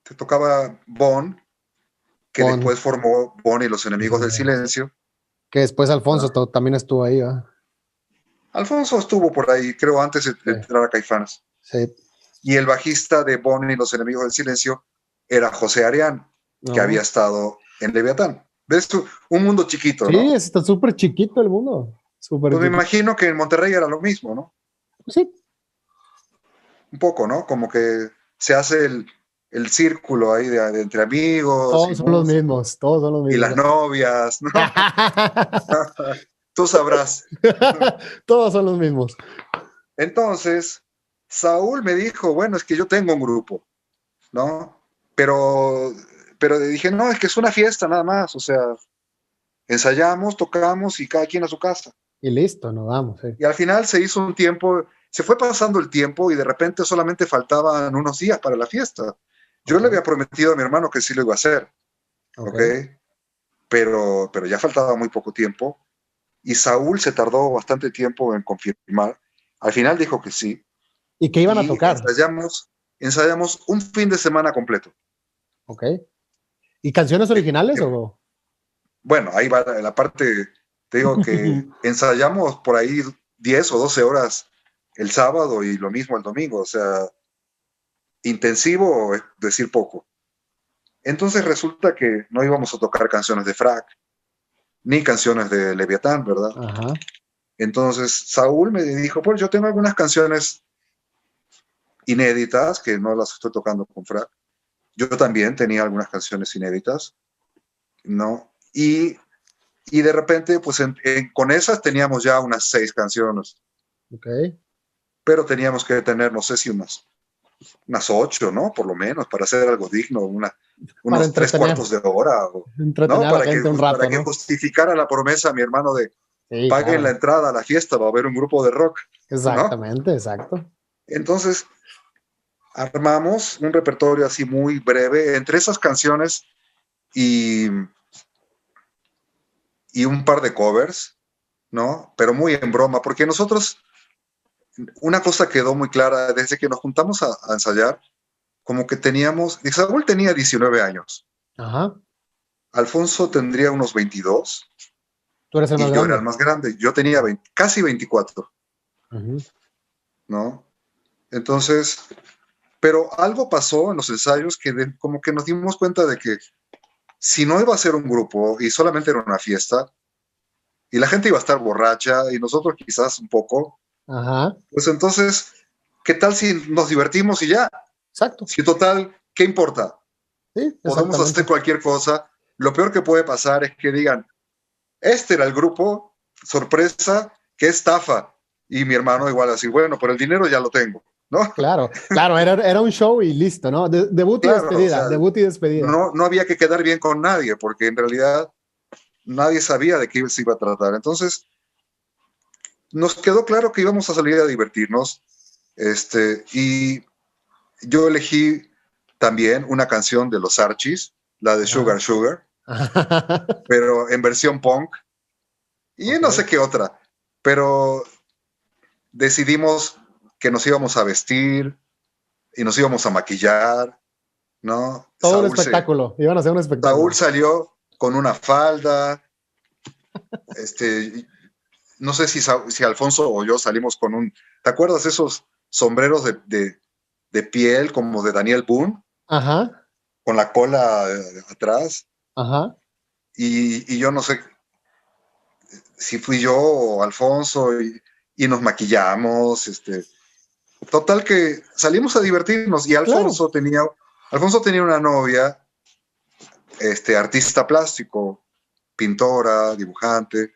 te tocaba Bon, que Con, después formó Bon y los Enemigos del sí. Silencio. Que después Alfonso ¿No? también estuvo ahí, ¿verdad? Alfonso estuvo por ahí, creo, antes de Sí. entrar a Caifanes. Sí. Y el bajista de Bon y los Enemigos del Silencio era José Arián, que No. había estado en Leviatán. ¿Ves tú? Un mundo chiquito, Sí, ¿no? está súper chiquito el mundo. Súper Pues me chiquito. imagino que en Monterrey era lo mismo, ¿no? Sí, Un poco, ¿no? Como que se hace el círculo ahí de entre amigos y todos son los músicos mismos, todos son los y las mismos. novias, ¿no? Tú sabrás. Todos son los mismos. Entonces, Saúl me dijo, bueno, es que yo tengo un grupo, ¿no? Pero dije, no, es que es una fiesta nada más, o sea, ensayamos, tocamos y cada quien a su casa. Y listo, nos vamos. Sí. Y al final se hizo un tiempo, se fue pasando el tiempo y de repente solamente faltaban unos días para la fiesta. Yo le Okay. había prometido a mi hermano que sí lo iba a hacer, ¿ok? Okay. Pero ya faltaba muy poco tiempo y Saúl se tardó bastante tiempo en confirmar. Al final dijo que sí ¿Y qué iban a y tocar? ensayamos un fin de semana completo. Ok. ¿Y canciones originales o? Bueno, ahí va la parte, te digo que ensayamos por ahí 10 o 12 horas el sábado y lo mismo el domingo, o sea, intensivo es decir poco. Entonces resulta que no íbamos a tocar canciones de Frac, ni canciones de Leviatán, ¿verdad? Ajá. Entonces Saúl me dijo, pues yo tengo algunas canciones inéditas que no las estoy tocando con Frac. Yo también tenía algunas canciones inéditas, ¿no? Y Y de repente, pues con esas teníamos ya unas 6 canciones. Ok. Pero teníamos que tener, no sé si unas 8, ¿no? Por lo menos, para hacer algo digno, Para unos 3 cuartos de hora, ¿no? entretener a la gente un Para rato, que ¿no? justificara la promesa a mi hermano de Sí, paguen la claro. entrada a la fiesta, va a haber un grupo de rock, ¿no? Exactamente, exacto. Entonces, armamos un repertorio así muy breve entre esas canciones y, y un par de covers, ¿no? Pero muy en broma, porque nosotros, una cosa quedó muy clara desde que nos juntamos a ensayar, como que teníamos, Saúl tenía 19 años, Ajá. Alfonso tendría unos 22 Tú eres el más y yo era el grande. más grande, yo tenía casi 24, Ujú. ¿no? Entonces, pero algo pasó en los ensayos que como que nos dimos cuenta de que si no iba a ser un grupo y solamente era una fiesta, y la gente iba a estar borracha y nosotros quizás un poco, Ajá. pues entonces, ¿qué tal si nos divertimos y ya? Exacto. Si total, ¿qué importa? Sí, Podemos hacer exactamente. cualquier cosa. Lo peor que puede pasar es que digan, este era el grupo, sorpresa, qué estafa. Y mi hermano igual así, bueno, pero el dinero ya lo tengo, ¿no? Claro, claro, era un show y listo, ¿no? Debut y Claro, o despedida, sea, debut y despedida. no había que quedar bien con nadie, porque en realidad nadie sabía de qué se iba a tratar. Entonces, nos quedó claro que íbamos a salir a divertirnos. Y yo elegí también una canción de los Archies, la de Ajá. Sugar Sugar, pero en versión punk, y Ok. no sé qué otra, pero decidimos que nos íbamos a vestir y nos íbamos a maquillar, ¿no? Todo un espectáculo, iban a hacer un Saúl espectáculo. salió con una falda, no sé si Alfonso o yo salimos con ¿te acuerdas esos sombreros de piel como de Daniel Boone, Ajá, con la cola atrás? ajá. Y yo no sé si fui yo o Alfonso y nos maquillamos, total que salimos a divertirnos y Claro. Alfonso tenía una novia, artista plástico, pintora, dibujante,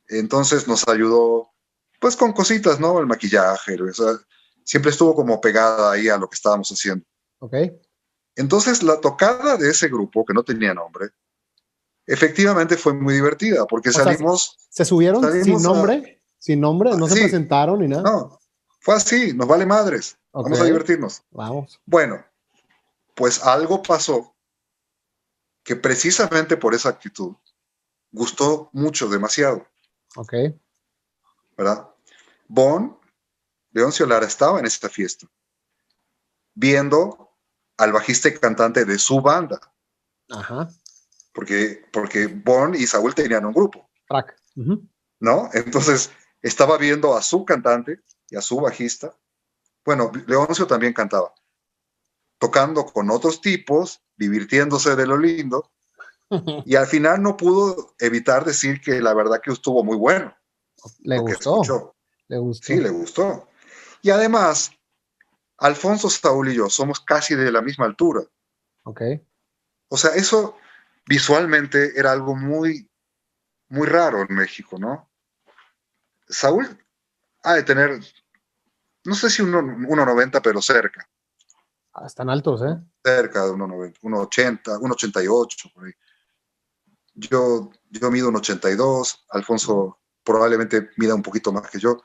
entonces nos ayudó pues con cositas, ¿no? El maquillaje, o sea, siempre estuvo como pegada ahí a lo que estábamos haciendo. Ok. Entonces la tocada de ese grupo, que no tenía nombre, efectivamente fue muy divertida porque O sea, se subieron salimos sin nombre, no se sí, presentaron ni nada. no, fue así, nos vale madres, Ok, vamos a divertirnos. vamos. Bueno, pues algo pasó que precisamente por esa actitud gustó mucho, demasiado, Ok. ¿verdad? Bon, Leoncio Lara estaba en esta fiesta, viendo al bajista y cantante de su banda, Ajá. porque Bon y Saúl tenían un grupo, Track. Ujú. ¿no? Entonces estaba viendo a su cantante y a su bajista. Bueno, Leoncio también cantaba, tocando con otros tipos, divirtiéndose de lo lindo, y al final no pudo evitar decir que la verdad que estuvo muy bueno Le lo que gustó, escuchó. le Sí, gustó. le gustó. Y además, Alfonso, Saúl y yo somos casi de la misma altura. Ok. O sea, eso visualmente era algo muy, muy raro en México, ¿no? Saúl ha de tener, no sé si 1,90, pero cerca, Ah, están altos, ¿eh? ¿no? Cerca de 1,90, 1,80, 1,88, por ahí. Yo mido 1,82, Alfonso probablemente mida un poquito más que yo.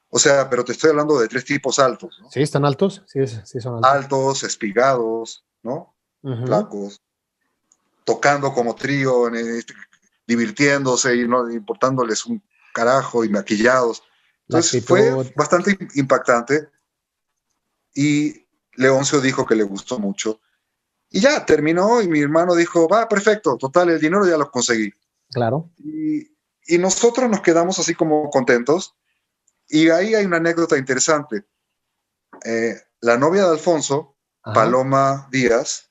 O sea, pero te estoy hablando de 3 tipos altos, ¿no? Sí, están altos. Sí, sí son altos. Altos, espigados, ¿no? Ujú. Flacos, tocando como trío, divirtiéndose y no importándoles un carajo y maquillados. La Entonces fue actitud. bastante impactante y Leoncio dijo que le gustó mucho. Y ya terminó y mi hermano dijo, va, perfecto, total, el dinero ya lo conseguí. Claro. Y nosotros nos quedamos así como contentos. Y ahí hay una anécdota interesante. La novia de Alfonso, Ajá. Paloma Díaz,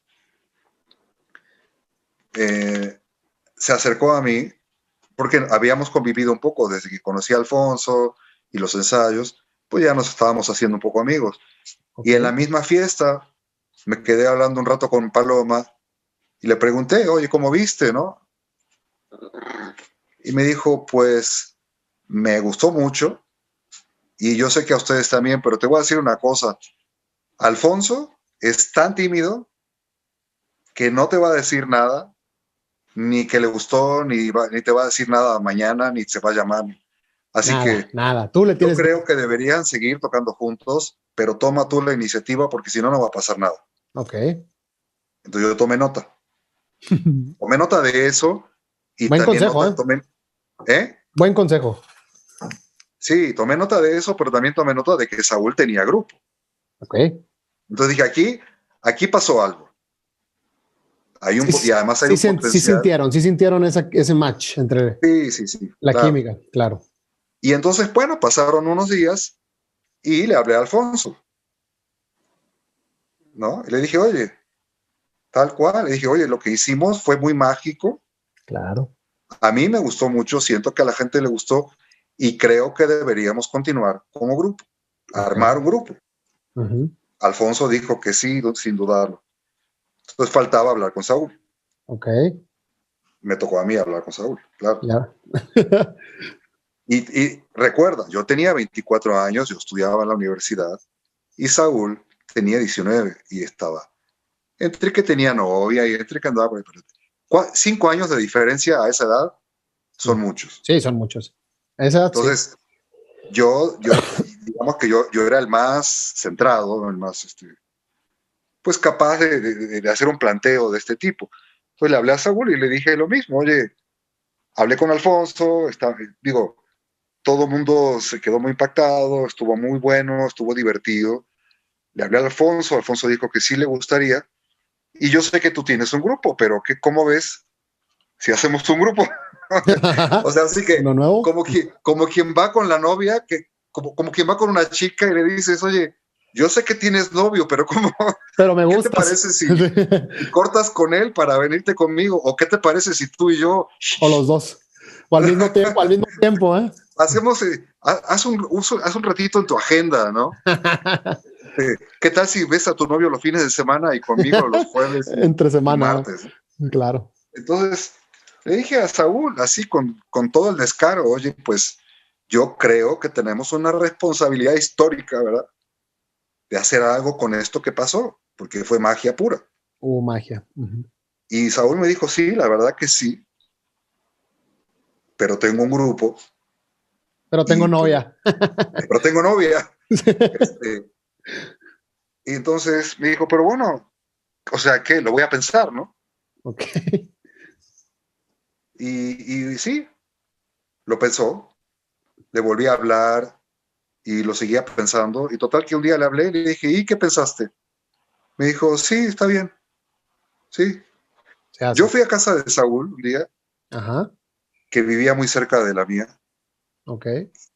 se acercó a mí porque habíamos convivido un poco desde que conocí a Alfonso y los ensayos, pues ya nos estábamos haciendo un poco amigos. Ok. Y en la misma fiesta me quedé hablando un rato con Paloma y le pregunté, oye, ¿cómo viste, no? y me dijo, pues, me gustó mucho, y yo sé que a ustedes también, pero te voy a decir una cosa. Alfonso es tan tímido que no te va a decir nada, ni que le gustó, ni te va a decir nada mañana, ni se va a llamar. Así Nada, que nada. Tú le yo tienes. creo que deberían seguir tocando juntos, pero toma tú la iniciativa porque si no, no va a pasar nada. Ok. Entonces yo tomé nota. Tomé nota de eso y Buen también consejo, nota, ¿eh? tomé, ¿eh? Buen consejo. Sí, tomé nota de eso, pero también tomé nota de que Saúl tenía grupo. Ok. Entonces dije, aquí pasó algo. Y además hay un potencial. Sí sintieron ese match entre Sí, sí, sí, la claro. química, claro. Y entonces, bueno, pasaron unos días y le hablé a Alfonso, ¿no? Y le dije, oye, tal cual, le dije, oye, lo que hicimos fue muy mágico, Claro. a mí me gustó mucho, siento que a la gente le gustó y creo que deberíamos continuar como grupo, Ok. armar un grupo. Ujú. Alfonso dijo que sí, sin dudarlo. Entonces faltaba hablar con Saúl. Ok. Me tocó a mí hablar con Saúl, claro. Ya. Y recuerda, yo tenía 24 años, yo estudiaba en la universidad y Saúl tenía 19 y estaba entre que tenía novia y entre que andaba. 5 años de diferencia a esa edad son muchos. Sí, son muchos. A esa edad, sí. Entonces, digamos que yo era el más centrado, el más, pues capaz de hacer un planteo de este tipo. Entonces le hablé a Saúl y le dije lo mismo, oye, hablé con Alfonso, digo, todo el mundo se quedó muy impactado, estuvo muy bueno, estuvo divertido. Le hablé a Alfonso, Alfonso dijo que sí le gustaría, y yo sé que tú tienes un grupo, pero ¿cómo ves si hacemos un grupo? O sea, así que ¿Uno nuevo? como quien va con la novia, como quien va con una chica y le dices, oye, yo sé que tienes novio, pero Pero me ¿qué te gustas. parece si cortas con él para venirte conmigo? ¿O qué te parece si tú y yo O los dos. O al mismo tiempo, ¿eh? hacemos, haz un ratito en tu agenda, ¿no? ¿Qué tal si ves a tu novio los fines de semana y conmigo los jueves Entre y semana, martes? claro. Entonces, le dije a Saúl, así con todo el descaro, oye, pues yo creo que tenemos una responsabilidad histórica, ¿verdad? De hacer algo con esto que pasó, porque fue magia pura. Hubo magia. Uh-huh. Y Saúl me dijo, sí, la verdad que sí, pero tengo un grupo Pero tengo y pues, novia. pero tengo novia. Y entonces me dijo, pero bueno, o sea, ¿qué? Lo voy a pensar, ¿no? Ok. Y sí, lo pensó, le volví a hablar y lo seguía pensando. Y total que un día le hablé y le dije, ¿y qué pensaste? Me dijo, sí, está bien, sí. Se Yo hace. fui a casa de Saúl un día, Ajá. que vivía muy cerca de la mía, Ok.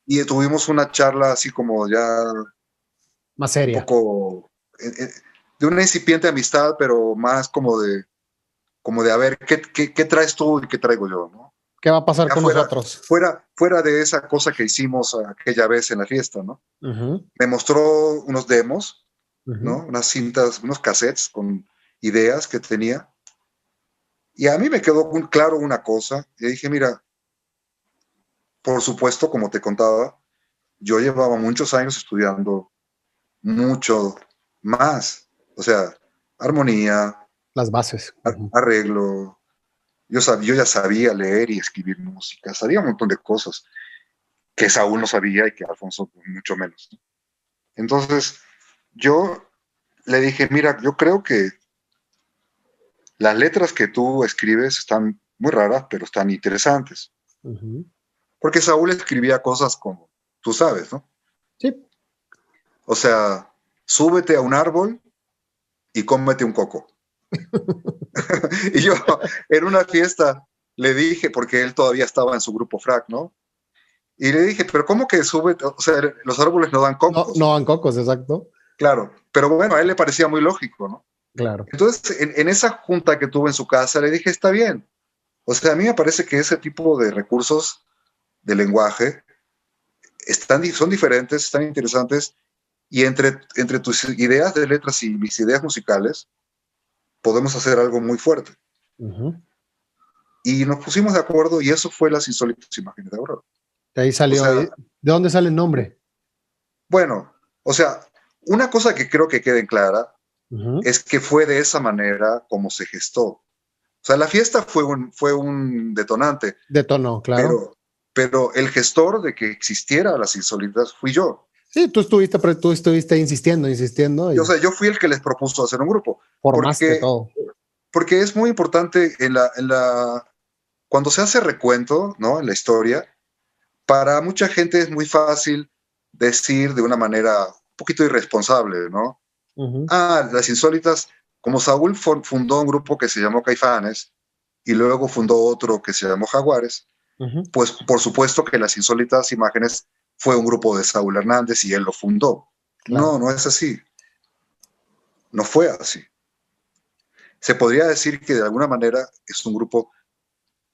y tuvimos una charla así como ya Más un seria. poco de una incipiente amistad, pero más como de a ver, ¿qué traes tú y qué traigo yo, ¿no? ¿Qué va a pasar Ya con nosotros? fuera de esa cosa que hicimos aquella vez en la fiesta, ¿no? Uh-huh. Me mostró unos demos, Uh-huh. ¿no? Unas cintas, unos cassettes con ideas que tenía. Y a mí me quedó muy claro una cosa. Y dije, mira, por supuesto, como te contaba, yo llevaba muchos años estudiando mucho más. O sea, armonía, Las bases. Uh-huh. arreglo. Yo ya sabía leer y escribir música, sabía un montón de cosas que Saúl no sabía y que Alfonso mucho menos. Entonces, yo le dije, mira, yo creo que las letras que tú escribes están muy raras, pero están interesantes. Uh-huh. Porque Saúl escribía cosas como, tú sabes, ¿no? Sí. O sea, súbete a un árbol y cómete un coco. Y yo, en una fiesta, le dije, porque él todavía estaba en su grupo FRAC, ¿no? Y le dije, pero ¿cómo que súbete? O sea, los árboles no dan No, cocos. no van cocos, exacto. Claro, pero bueno, a él le parecía muy lógico, ¿no? Claro. Entonces, en esa junta que tuve en su casa, le dije, está bien. O sea, a mí me parece que ese tipo de recursos de lenguaje son diferentes, están interesantes, y entre tus ideas de letras y mis ideas musicales, podemos hacer algo muy fuerte. Uh-huh. y nos pusimos de acuerdo y eso fue Las Insólitas Imágenes de Aurora. De ahí salió. O sea, ¿De dónde sale el nombre? bueno, o sea, una cosa que creo que quede clara es que fue de esa manera como se gestó. O sea, la fiesta fue un detonante. Detonó, claro. Pero el gestor de que existiera Las Insólitas fui yo. Sí, tú estuviste insistiendo. Y... O sea, yo fui el que les propuso hacer un grupo. Formaste todo. Porque es muy importante cuando se hace recuento, ¿no? En la historia, para mucha gente es muy fácil decir de una manera un poquito irresponsable, ¿no? Las Insólitas, como Saúl fundó un grupo que se llamó Caifanes y luego fundó otro que se llamó Jaguares, pues por supuesto que Las Insólitas Imágenes fue un grupo de Saúl Hernández y él lo fundó. Claro. No es así. No fue así. Se podría decir que de alguna manera es un grupo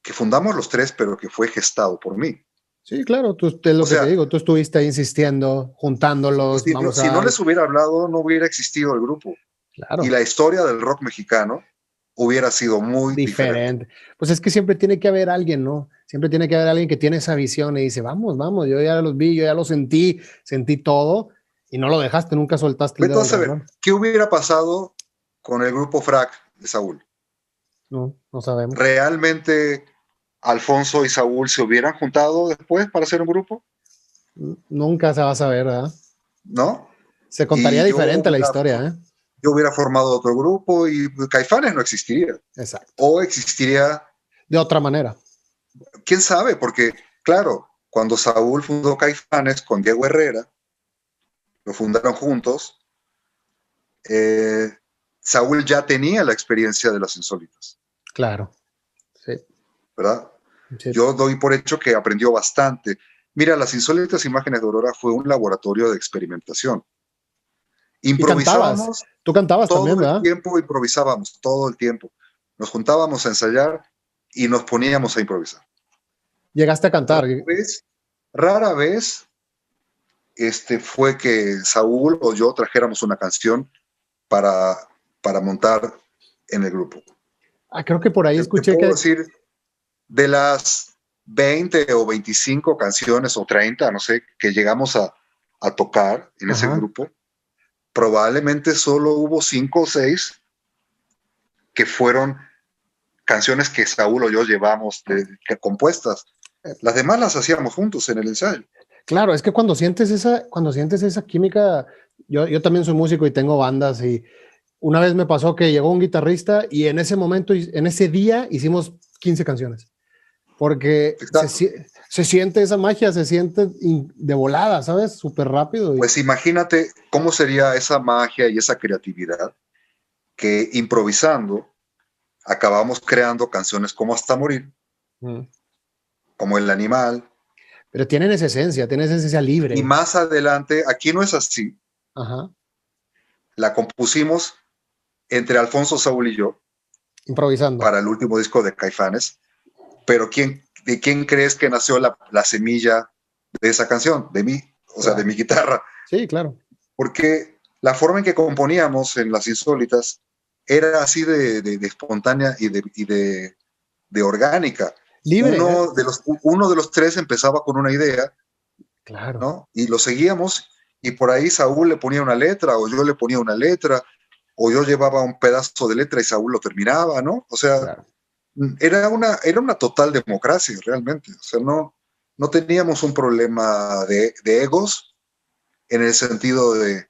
que fundamos los tres, pero que fue gestado por mí. Sí, claro, te digo, tú estuviste insistiendo, juntándolos. Si no les hubiera hablado, no hubiera existido el grupo. Claro. Y la historia del rock mexicano hubiera sido muy diferente. Pues es que siempre tiene que haber alguien, ¿no? Siempre tiene que haber alguien que tiene esa visión y dice, vamos, yo ya los vi, yo ya lo sentí todo y no lo dejaste, nunca soltaste el dedo. Entonces, ¿qué hubiera pasado con el grupo Frac de Saúl? No sabemos. ¿Realmente Alfonso y Saúl se hubieran juntado después para hacer un grupo? Nunca se va a saber, ¿verdad? ¿No? Se contaría diferente la historia, ¿eh? Yo hubiera formado otro grupo y Caifanes no existiría. Exacto. O existiría de otra manera. ¿Quién sabe? Porque, claro, cuando Saúl fundó Caifanes con Diego Herrera, lo fundaron juntos, Saúl ya tenía la experiencia de Las Insólitas. Claro. Sí. ¿Verdad? Sí. Yo doy por hecho que aprendió bastante. Mira, Las Insólitas Imágenes de Aurora fue un laboratorio de experimentación. Improvisábamos. Tú cantabas todo también, ¿verdad? El tiempo improvisábamos, todo el tiempo. Nos juntábamos a ensayar y nos poníamos a improvisar. ¿Llegaste a cantar? Rara vez fue que Saúl o yo trajéramos una canción para montar en el grupo. Creo que por ahí escuché te puedo decir, de las 20 o 25 canciones o 30, no sé, que llegamos a tocar en ese grupo, probablemente solo hubo 5 o 6 que fueron canciones que Saúl o yo llevamos compuestas. Las demás las hacíamos juntos en el ensayo. Claro, es que cuando sientes esa química, yo también soy músico y tengo bandas, y una vez me pasó que llegó un guitarrista y en ese momento, en ese día, hicimos 15 canciones. Porque se siente esa magia, se siente de volada, ¿sabes? Súper rápido. Pues imagínate cómo sería esa magia y esa creatividad que improvisando acabamos creando canciones como Hasta Morir, como El Animal. Pero tienen esa esencia libre. Y más adelante, Aquí no es así. Ajá. La compusimos entre Alfonso, Saúl y yo. Improvisando. Para el último disco de Caifanes. Pero ¿de quién crees que nació la semilla de esa canción? De mí, o sea, de mi guitarra. Sí, claro. Porque la forma en que componíamos en Las Insólitas era así de espontánea y de orgánica. Libre. Uno de los tres empezaba con una idea, claro, ¿no? Y lo seguíamos, y por ahí Saúl le ponía una letra, o yo le ponía una letra, o yo llevaba un pedazo de letra y Saúl lo terminaba, ¿no? O sea, claro. era una total democracia, realmente. O sea, no teníamos un problema de egos, en el sentido de,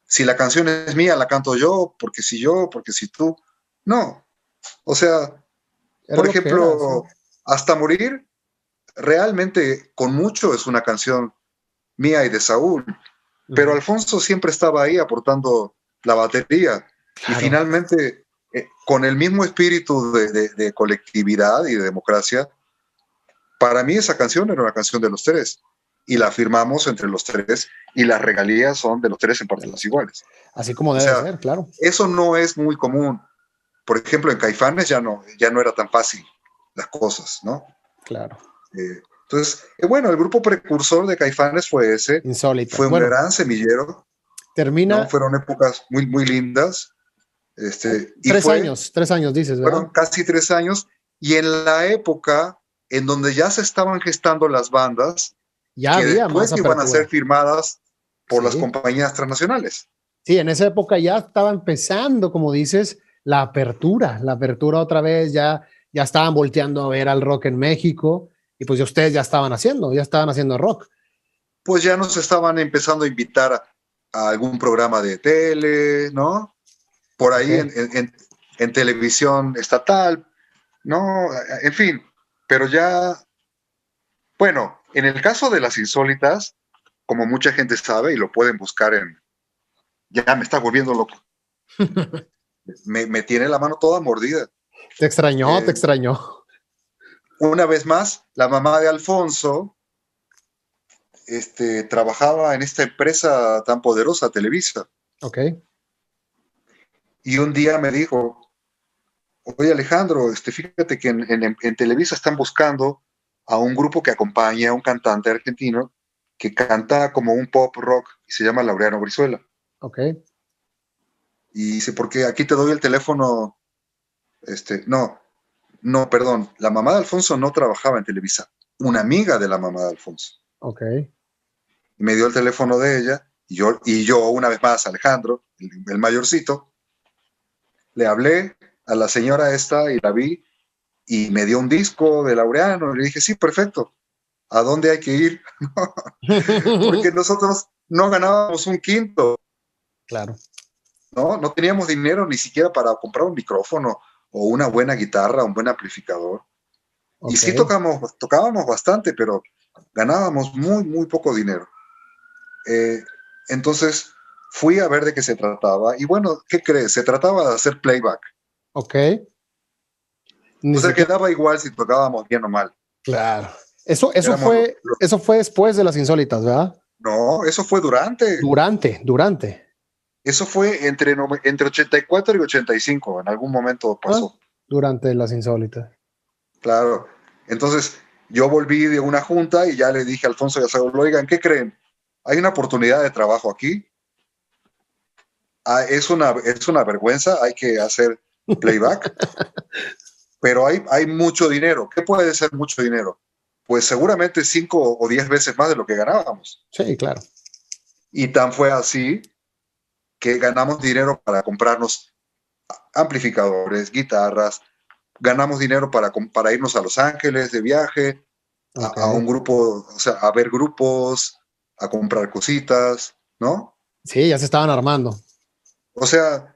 si la canción es mía, la canto yo, porque si tú. No. O sea, por ejemplo, Hasta Morir, realmente con mucho es una canción mía y de Saúl, pero Alfonso siempre estaba ahí aportando la batería. Claro. Y finalmente, con el mismo espíritu de colectividad y de democracia, para mí esa canción era una canción de los tres. Y la firmamos entre los tres, y las regalías son de los tres en partes iguales. Así como debe ser, claro. Eso no es muy común. Por ejemplo, en Caifanes ya no era tan fácil las cosas, ¿no? Claro. Entonces, bueno, el grupo precursor de Caifanes fue ese. Insólito. Fue un gran semillero. Termina. ¿no? Fueron épocas muy, muy lindas. 3 años dices, ¿verdad? Fueron casi 3 años. y en la época en donde ya se estaban gestando las bandas Ya que había más después iban a ser apertura. firmadas por las Sí. compañías transnacionales. Sí, en esa época ya estaba empezando, como dices, la apertura otra vez, ya estaban volteando a ver al rock en México y pues ya ustedes ya estaban haciendo rock. Pues ya nos estaban empezando a invitar a algún programa de tele, ¿no? Por Ok, ahí en televisión estatal, ¿no? En fin, pero ya, bueno, en el caso de las insólitas, como mucha gente sabe y lo pueden buscar ya me está volviendo loco, me tiene la mano toda mordida. te Eh, extrañó. una vez más, la mamá de Alfonso trabajaba en esta empresa tan poderosa, Televisa, Ok, y un día me dijo, oye Alejandro, fíjate que en Televisa están buscando a un grupo que acompaña a un cantante argentino que canta como un pop rock y se llama Laureano Brizuela. ok. Y dice, porque aquí te doy el teléfono, no, no, perdón, la mamá de Alfonso no trabajaba en Televisa, una amiga de la mamá de Alfonso. Ok. Y me dio el teléfono de ella y yo una vez más, Alejandro, el mayorcito, le hablé a la señora esta y la vi y me dio un disco de Laureano y le dije, sí, perfecto, ¿a dónde hay que ir? Porque nosotros no ganábamos un quinto, Claro. ¿no? No teníamos dinero ni siquiera para comprar un micrófono o una buena guitarra, un buen amplificador. Y Ok. sí tocábamos bastante, pero ganábamos muy, muy poco dinero. Eh, entonces fui a ver de qué se trataba y bueno, ¿qué crees? Se trataba de hacer playback. Ok. O Ni sea que siquiera. daba igual si tocábamos bien o mal. Claro. Eso Éramos eso fue después de las insólitas, ¿verdad? no, eso fue durante. Durante. Eso fue entre 84 y 85, en algún momento Ah, pasó. durante las insólitas. Claro. Entonces, yo volví de una junta y ya le dije a Alfonso y a Saúl, oigan, ¿qué creen? Hay una oportunidad de trabajo aquí. Es una vergüenza, hay que hacer playback, pero hay mucho dinero. ¿Qué puede ser mucho dinero? Pues seguramente 5 o 10 veces más de lo que ganábamos. Sí, claro. Y tan fue así que ganamos dinero para comprarnos amplificadores, guitarras, ganamos dinero para irnos a Los Ángeles de viaje, Ok. a un grupo, o sea, a ver grupos, a comprar cositas, ¿no? Sí, ya se estaban armando. O sea,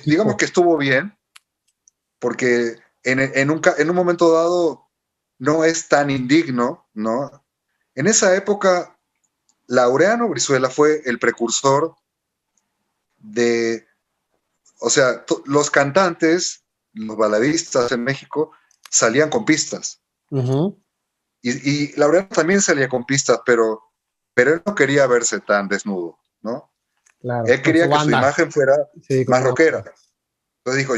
digamos Equipo. que estuvo bien, porque en un momento dado no es tan indigno, ¿no? En esa época, Laureano Brizuela fue el precursor de, o sea, los cantantes, los baladistas en México salían con pistas. Ujú. Y Laureano también salía con pistas, pero él no quería verse tan desnudo, ¿no? Claro, Él con su quería que su banda. imagen fuera Sí, con más una rockera. banda. Entonces dijo,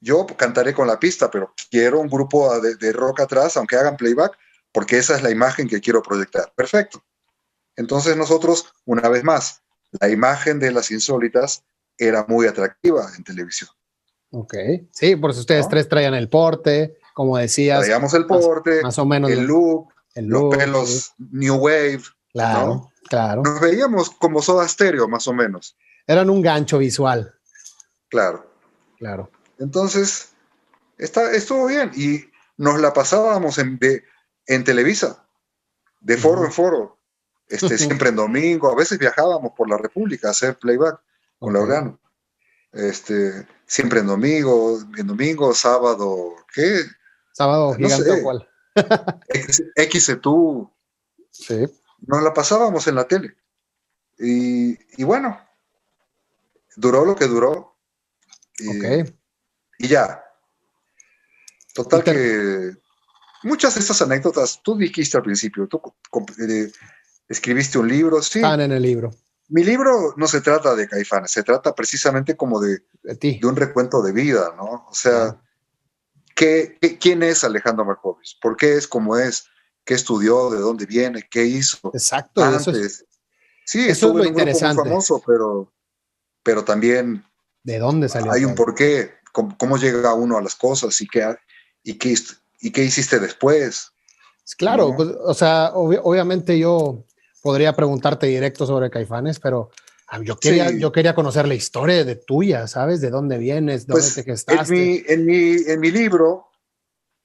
yo cantaré con la pista, pero quiero un grupo de rock atrás, aunque hagan playback, porque esa es la imagen que quiero proyectar. Perfecto. Entonces nosotros, una vez más, la imagen de las insólitas era muy atractiva en televisión, Ok. Sí, por si ustedes ¿no? tres traían el porte, como decías, Traíamos el más, porte, más o menos el look, el los look, sí. pelos New Wave, ¿no? Claro, claro. Nos veíamos como Soda Stereo, más o menos, Eran un gancho visual. claro. Claro. Entonces, estuvo bien y nos la pasábamos en Televisa, de foro Ujú. en foro, siempre en domingo, a veces viajábamos por la República a hacer playback con Ok. Laureano. Siempre en domingo, sábado, ¿qué? Sábado No gigante o sé, cuál. XETU, Sí. nos la pasábamos en la tele. Y bueno, duró lo que duró Ok. y ya. Y Total que muchas de estas anécdotas, tú dijiste al principio, tú escribiste un libro, sí. estaban en el libro. Mi libro no se trata de Caifanes, se trata precisamente como De ti. de un recuento de vida, ¿no? O sea, Claro. ¿quién es Alejandro Markovich? ¿Por qué es como es? ¿Qué estudió? ¿De dónde viene? ¿Qué hizo Exacto. antes? Sí, Eso es estuvo lo en un grupo muy interesante. famoso, pero también ¿De dónde salió hay un todo? porqué, cómo llega uno a las cosas y ¿Y qué hiciste después? Claro, ¿No? pues, o sea, obviamente yo podría preguntarte directo sobre Caifanes, pero yo Sí, quería conocer la historia de tuya, ¿sabes? ¿De dónde vienes? ¿Dónde te pues gestaste? en mi libro,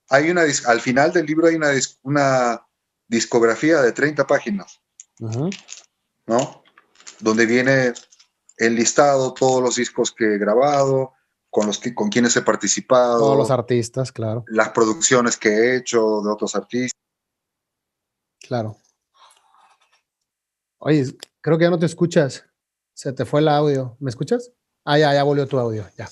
al final del libro hay una discografía de 30 páginas, Ujú. ¿no? Donde viene enlistado todos los discos que he grabado, con quienes he Todos los participado, artistas, claro, las producciones que he hecho de otros artistas. claro. Oye, creo que ya no te escuchas. Se te fue el audio. ¿Me escuchas? Ah, ya volvió tu audio. Ya,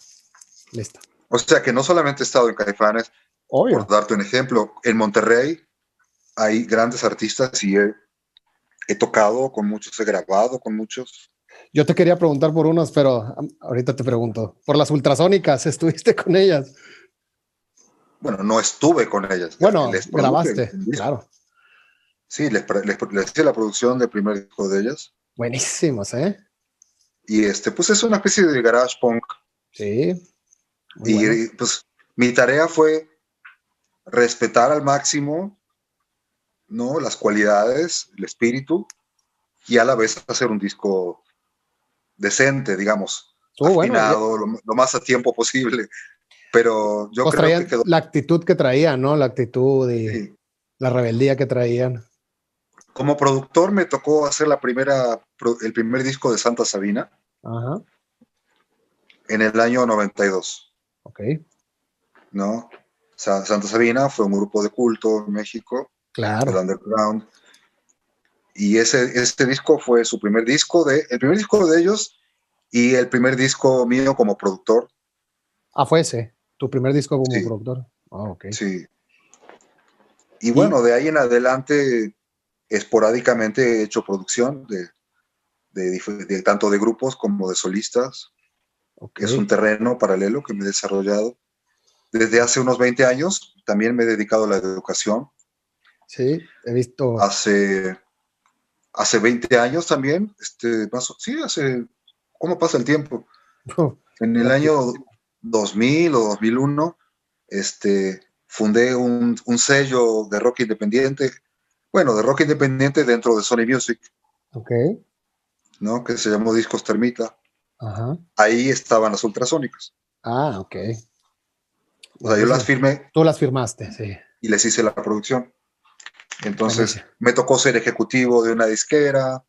listo. O sea que no solamente he estado en Caifanes, por Obvio. darte un ejemplo, en Monterrey hay grandes artistas y he tocado con muchos, he grabado con muchos. Yo te quería preguntar por unos, pero ahorita te pregunto. Por las ultrasónicas, ¿estuviste con ellas? Bueno, no estuve con ellas, Bueno, les produje grabaste, un disco. claro. Sí, les hice la producción del primer disco de ellas. Buenísimos, ¿eh? Y pues es una especie de garage punk. Sí, muy bueno. Y pues mi tarea fue respetar al máximo, ¿no? Las cualidades, el espíritu, y a la vez hacer un disco decente, digamos, Estuvo bueno. afinado, lo más a tiempo posible. Pero yo Pues creo que traían quedó. la actitud que traían, ¿no? La actitud y Sí. la rebeldía que traían. Como productor me tocó hacer el primer disco de Santa Sabina Ajá, en el año 92, ok. ¿no? Santa Sabina fue un grupo de culto en México, del Claro. underground, y este disco fue el primer disco de ellos y el primer disco mío como productor. Ah, fue ese, tu primer disco como Sí, productor. Ah, ok. sí. Y Y, bueno, de ahí en adelante, esporádicamente he hecho producción de tanto de grupos como de solistas. ok. Es un terreno paralelo que me he desarrollado. Desde hace unos 20 años también me he dedicado a la educación. Sí, he visto. Hace, hace 20 años también, sí, ¿cómo pasa el tiempo? En el año Rapidísimo. 2000 o 2001, fundé un sello de rock independiente, bueno, de rock independiente dentro de Sony Music, Ok. ¿no? Que se llamó Discos Termita. Ajá. Ahí estaban las ultrasónicas. Ah, ok. O sea, yo las Buenísimo. firmé Tú las firmaste, sí. y les hice la producción. Buenísimo. Entonces, me tocó ser ejecutivo de una disquera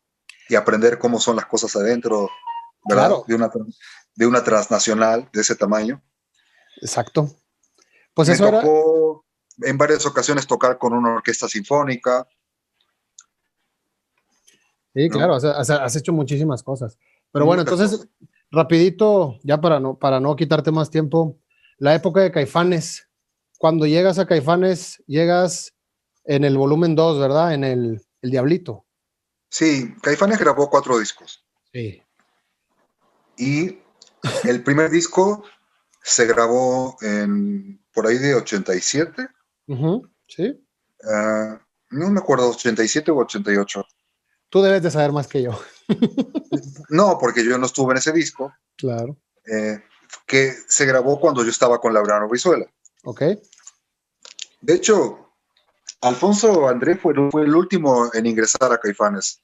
y aprender cómo son las cosas adentro, ¿verdad? Claro, De una transnacional de ese tamaño. exacto. Pues Me eso era. tocó en varias ocasiones tocar con una orquesta sinfónica, Sí, claro, ¿no? has hecho muchísimas cosas. Pero bueno, Muchas entonces, cosas. rapidito, ya para no quitarte más tiempo, la época de Caifanes, cuando llegas a Caifanes, llegas en el volumen 2, ¿verdad? En el Diablito. Sí, Caifanes grabó 4 discos Sí. y el primer disco se grabó por ahí de 87, Ujú, sí. no me acuerdo, 87 o 88. Tú debes de saber más que yo. No, porque yo no estuve en ese disco, Claro. eh, que se grabó cuando yo estaba con Laureano Brizuela. Ok. De hecho, Alfonso André fue el último en ingresar a Caifanes.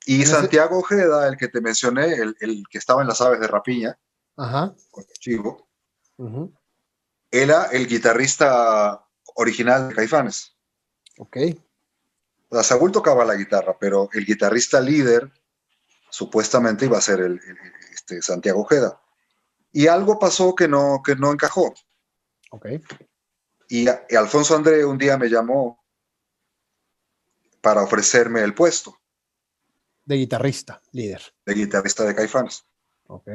Y En ese. Santiago Ojeda, el que te mencioné, el que estaba en las aves de rapiña, Ajá. con el Chivo, Ujú, era el guitarrista original de Caifanes. ok. O sea, Saúl tocaba la guitarra, pero el guitarrista líder supuestamente iba a ser Santiago Ojeda. Y algo pasó que no encajó. Ok. Y Alfonso André un día me llamó para ofrecerme el puesto De guitarrista, líder. de guitarrista de Caifanes. Ok.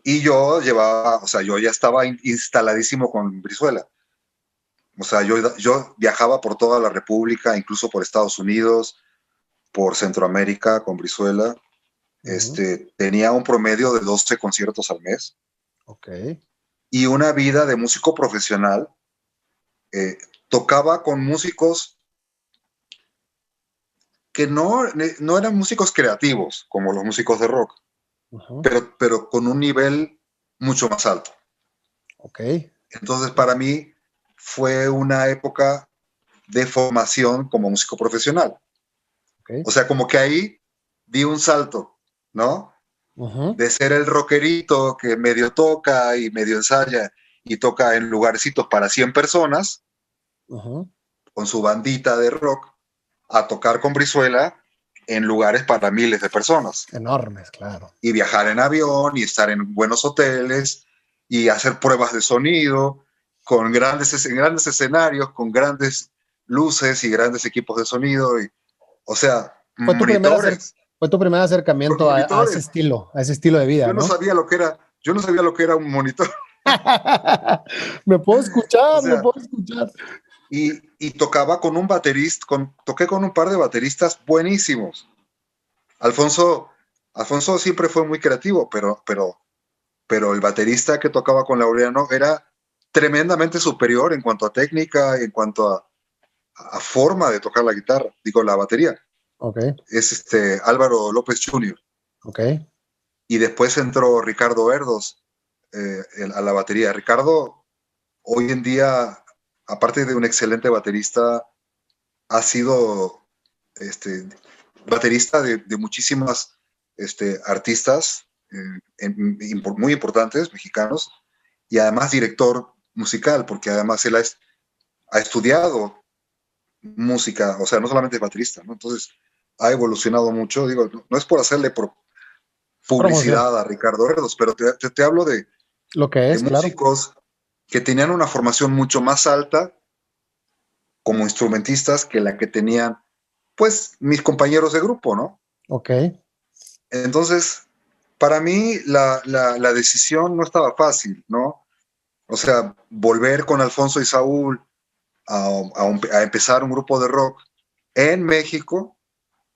Y yo llevaba, o sea, yo ya estaba instaladísimo con Brizuela. O sea, yo viajaba por toda la República, incluso por Estados Unidos, por Centroamérica con Brizuela. Ujú, Tenía un promedio de 12 conciertos al mes ok. y una vida de músico profesional. Eh, Tocaba con músicos que no eran músicos creativos, como los músicos de rock, Ujú, pero con un nivel mucho más alto. ok. Entonces, para mí, fue una época de formación como músico profesional. Okay. O sea, como que ahí di un salto, ¿no? De ser el rockerito que medio toca y medio ensaya y toca en lugarcitos para 100 personas, con su bandita de rock, a tocar con Brizuela en lugares para miles de personas. Enormes, claro. Y viajar en avión y estar en buenos hoteles y hacer pruebas de sonido con grandes escenarios, con grandes luces y grandes equipos de sonido. Y, o sea, Fue tu monitores. fue tu primer Con acercamiento a monitores. a ese estilo de vida, Yo no ¿no? sabía lo que era, yo no sabía lo que era un monitor. Me puedo O escuchar, me sea, puedo escuchar. y tocaba con un baterista, toqué con un par de bateristas buenísimos. Alfonso, Alfonso siempre fue muy creativo, pero el baterista que tocaba con Laureano era tremendamente superior en cuanto a técnica, en cuanto a forma de tocar la guitarra, digo, la batería. Ok, Es Álvaro López Jr. ok. Y después entró Ricardo Erdos a la batería. Ricardo, hoy en día, aparte de un excelente baterista, ha sido baterista de muchísimas artistas muy importantes, mexicanos, y además director musical, porque además él ha estudiado música, o sea, no solamente es baterista, ¿no? Entonces ha evolucionado mucho, digo, no es por hacerle Promoción. publicidad a Ricardo Herdos, pero te hablo Lo que de es, claro. músicos que tenían una formación mucho más alta como instrumentistas que la que tenían, pues, mis compañeros de grupo, ¿no? Ok. Entonces, para mí la decisión no estaba fácil, ¿no? O sea, volver con Alfonso y Saúl a empezar un grupo de rock en México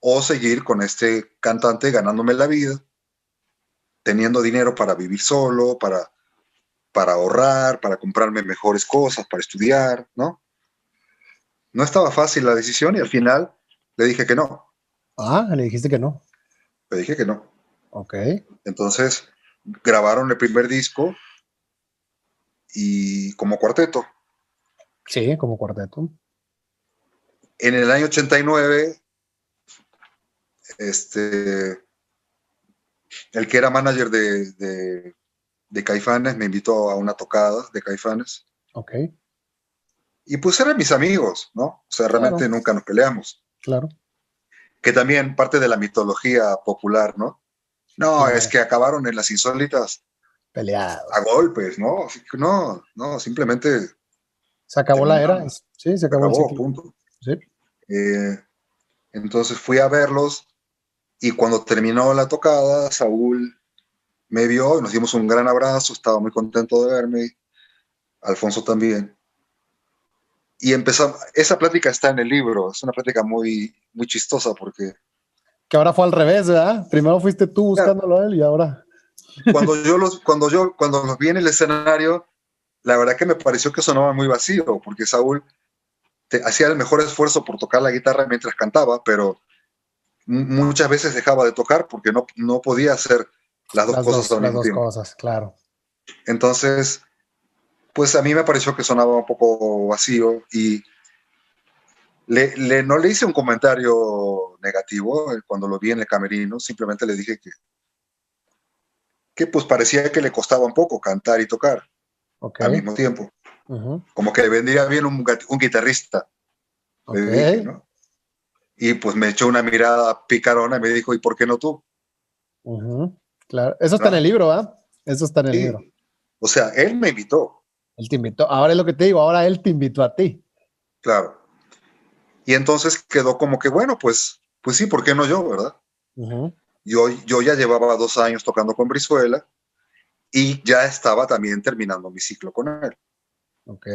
o seguir con este cantante ganándome la vida, teniendo dinero para vivir solo, para ahorrar, para comprarme mejores cosas, para estudiar, ¿no? No estaba fácil la decisión y al final le dije que no, Ah, le dijiste que no. le dije que no. Ok. Entonces grabaron el primer disco y como cuarteto. Sí, como cuarteto. En el año 89, el que era manager de Caifanes me invitó a una tocada de Caifanes. Ok. Y pues eran mis amigos, ¿no? O sea, Claro, realmente nunca nos peleamos. claro, Que también parte de la mitología popular, ¿no? No, es claro. que acabaron en las insólitas a Peleados. golpes, ¿no? No, no, simplemente Se acabó la era. terminaron. Sí, se Se acabó el acabó, ciclo. punto. Sí. Eh, entonces fui a verlos y cuando terminó la tocada, Saúl me vio y nos dimos un gran abrazo, estaba muy contento de verme, Alfonso también. Y empezamos, esa plática está en el libro, es una plática muy, muy chistosa porque Que ahora fue al revés, ¿verdad? Primero fuiste tú claro, buscándolo a él y ahora. cuando los vi en el escenario, la verdad que me pareció que sonaba muy vacío, porque Saúl hacía el mejor esfuerzo por tocar la guitarra mientras cantaba, pero muchas veces dejaba de tocar porque no podía hacer las dos cosas al Las mismo dos tiempo. cosas, claro. Entonces, pues a mí me pareció que sonaba un poco vacío y no le hice un comentario negativo cuando lo vi en el camerino, simplemente le dije que pues parecía que le costaba un poco cantar y tocar Ok. al mismo tiempo, Uh-huh. como que le vendría bien un guitarrista, le Ok. dije, ¿no? Y pues me echó una mirada picarona y me dijo, ¿y por qué no tú? Uh-huh. Claro. Eso está en el ¿No? libro, ¿ah? Eso está en el libro. Sí, o sea, él me invitó, Él te invitó. Ahora es lo que te digo, ahora él te invitó a ti. claro. Y entonces quedó como que, bueno, pues sí, ¿por qué no yo, verdad? Uh-huh. Yo ya llevaba 2 años tocando con Brizuela y ya estaba también terminando mi ciclo con él, Ok.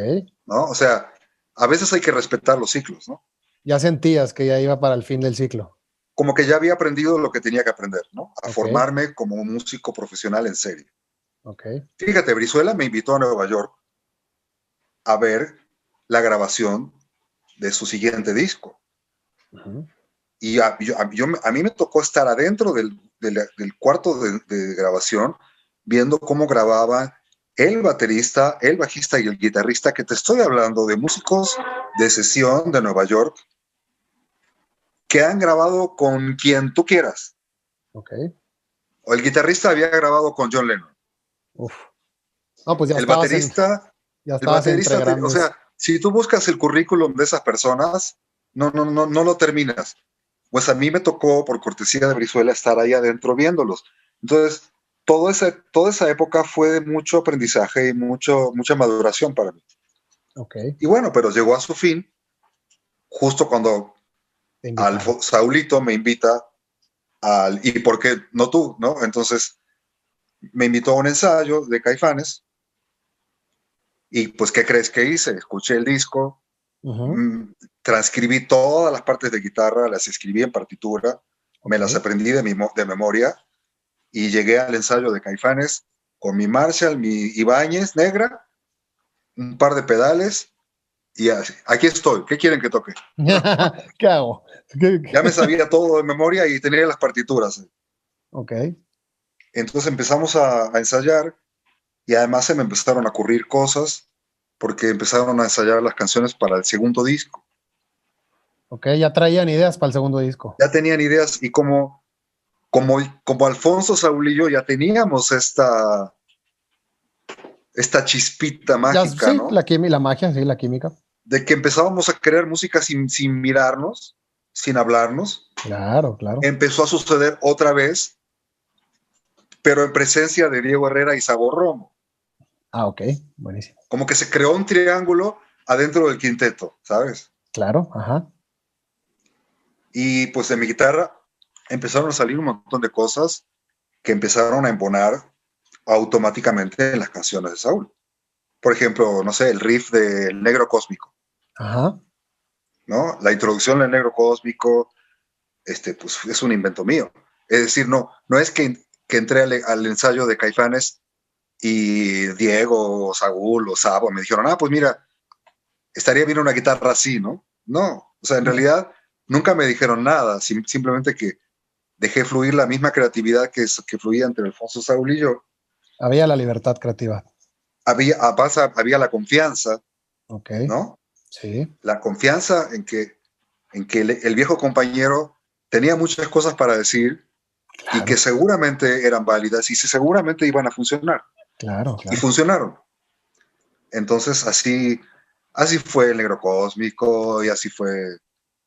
¿no? O sea, a veces hay que respetar los ciclos, ¿no? Ya sentías que ya iba para el fin del ciclo. Como que ya había aprendido lo que tenía que aprender, ¿no? A Ok. formarme como un músico profesional en serio. Ok. Fíjate, Brizuela me invitó a Nueva York a ver la grabación de su siguiente disco. Uh-huh. Y a mí me tocó estar adentro del cuarto de grabación, viendo cómo grababa el baterista, el bajista y el guitarrista, que te estoy hablando de músicos de sesión de Nueva York, que han grabado con quien tú quieras. Ok. O el guitarrista había grabado con John Lennon. Uf. No, pues El baterista, entre o grandes. sea, si tú buscas el currículum de esas personas, no lo terminas. Pues a mí me tocó, por cortesía de Brizuela, estar ahí adentro viéndolos. Entonces, toda esa época fue de mucho aprendizaje y mucha maduración para mí. Ok. Y bueno, pero llegó a su fin justo cuando Saulito me invita ¿y por qué no tú? ¿No? Entonces, me invitó a un ensayo de Caifanes y pues, ¿qué crees que hice? Escuché el disco, transcribí todas las partes de guitarra, las escribí en partitura, me las aprendí de memoria y llegué al ensayo de Caifanes con mi Marshall, mi Ibáñez negra, un par de pedales y así, aquí estoy, ¿qué quieren que toque? ¿Qué hago? Ya me sabía todo de memoria y tenía las partituras. Ok. Entonces empezamos a ensayar y además se me empezaron a ocurrir cosas porque empezaron a ensayar las canciones para el segundo disco. Ok, ya traían ideas para el segundo disco. Ya tenían ideas y como Alfonso Saúl y yo ya teníamos esta chispita mágica, Sí, ¿no? la magia, sí, la química. De que empezábamos a crear música sin mirarnos, sin hablarnos. Claro, claro. Empezó a suceder otra vez, pero en presencia de Diego Herrera y Sabor Romo. Ah, ok, buenísimo. Como que se creó un triángulo adentro del quinteto, ¿sabes? Claro, ajá. Y pues de mi guitarra empezaron a salir un montón de cosas que empezaron a embonar automáticamente en las canciones de Saúl. Por ejemplo, no sé, el riff del Negro Cósmico. Ajá. ¿No? La introducción del Negro Cósmico, pues es un invento mío. Es decir, no es que entré al ensayo de Caifanes y Diego o Saúl o Sabo me dijeron, pues mira, estaría bien una guitarra así, ¿no? No, o sea, en realidad nunca me dijeron nada, simplemente que dejé fluir la misma creatividad que fluía entre Alfonso Saúl y yo. Había la libertad creativa. Había la confianza, Ok. ¿no? Sí. La confianza en que el viejo compañero tenía muchas cosas para decir y Claro. que seguramente eran válidas y seguramente iban a funcionar. Claro, Y claro. funcionaron. Entonces así fue el Negro Cósmico y así fue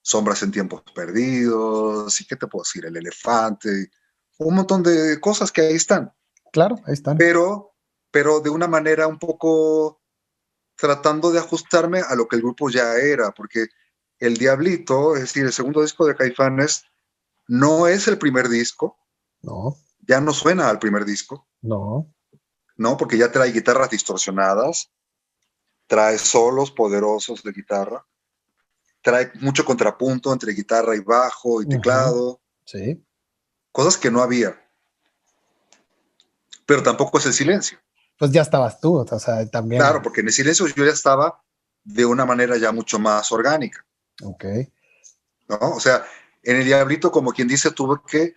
Sombras en Tiempos Perdidos y qué te puedo decir, El Elefante, un montón de cosas que ahí están. Claro, ahí están. Pero de una manera un poco tratando de ajustarme a lo que el grupo ya era, porque El Diablito, es decir, el segundo disco de Caifanes, no es el primer disco, No, ya no suena al primer disco, no. ¿no? Porque ya trae guitarras distorsionadas, trae solos poderosos de guitarra, trae mucho contrapunto entre guitarra y bajo y teclado, Sí. cosas que no había. Pero tampoco es el silencio. Pues ya estabas tú, o sea, también. Claro, porque en el silencio yo ya estaba de una manera ya mucho más orgánica. Ok. ¿No? O sea, en El Diablito, como quien dice, tuve que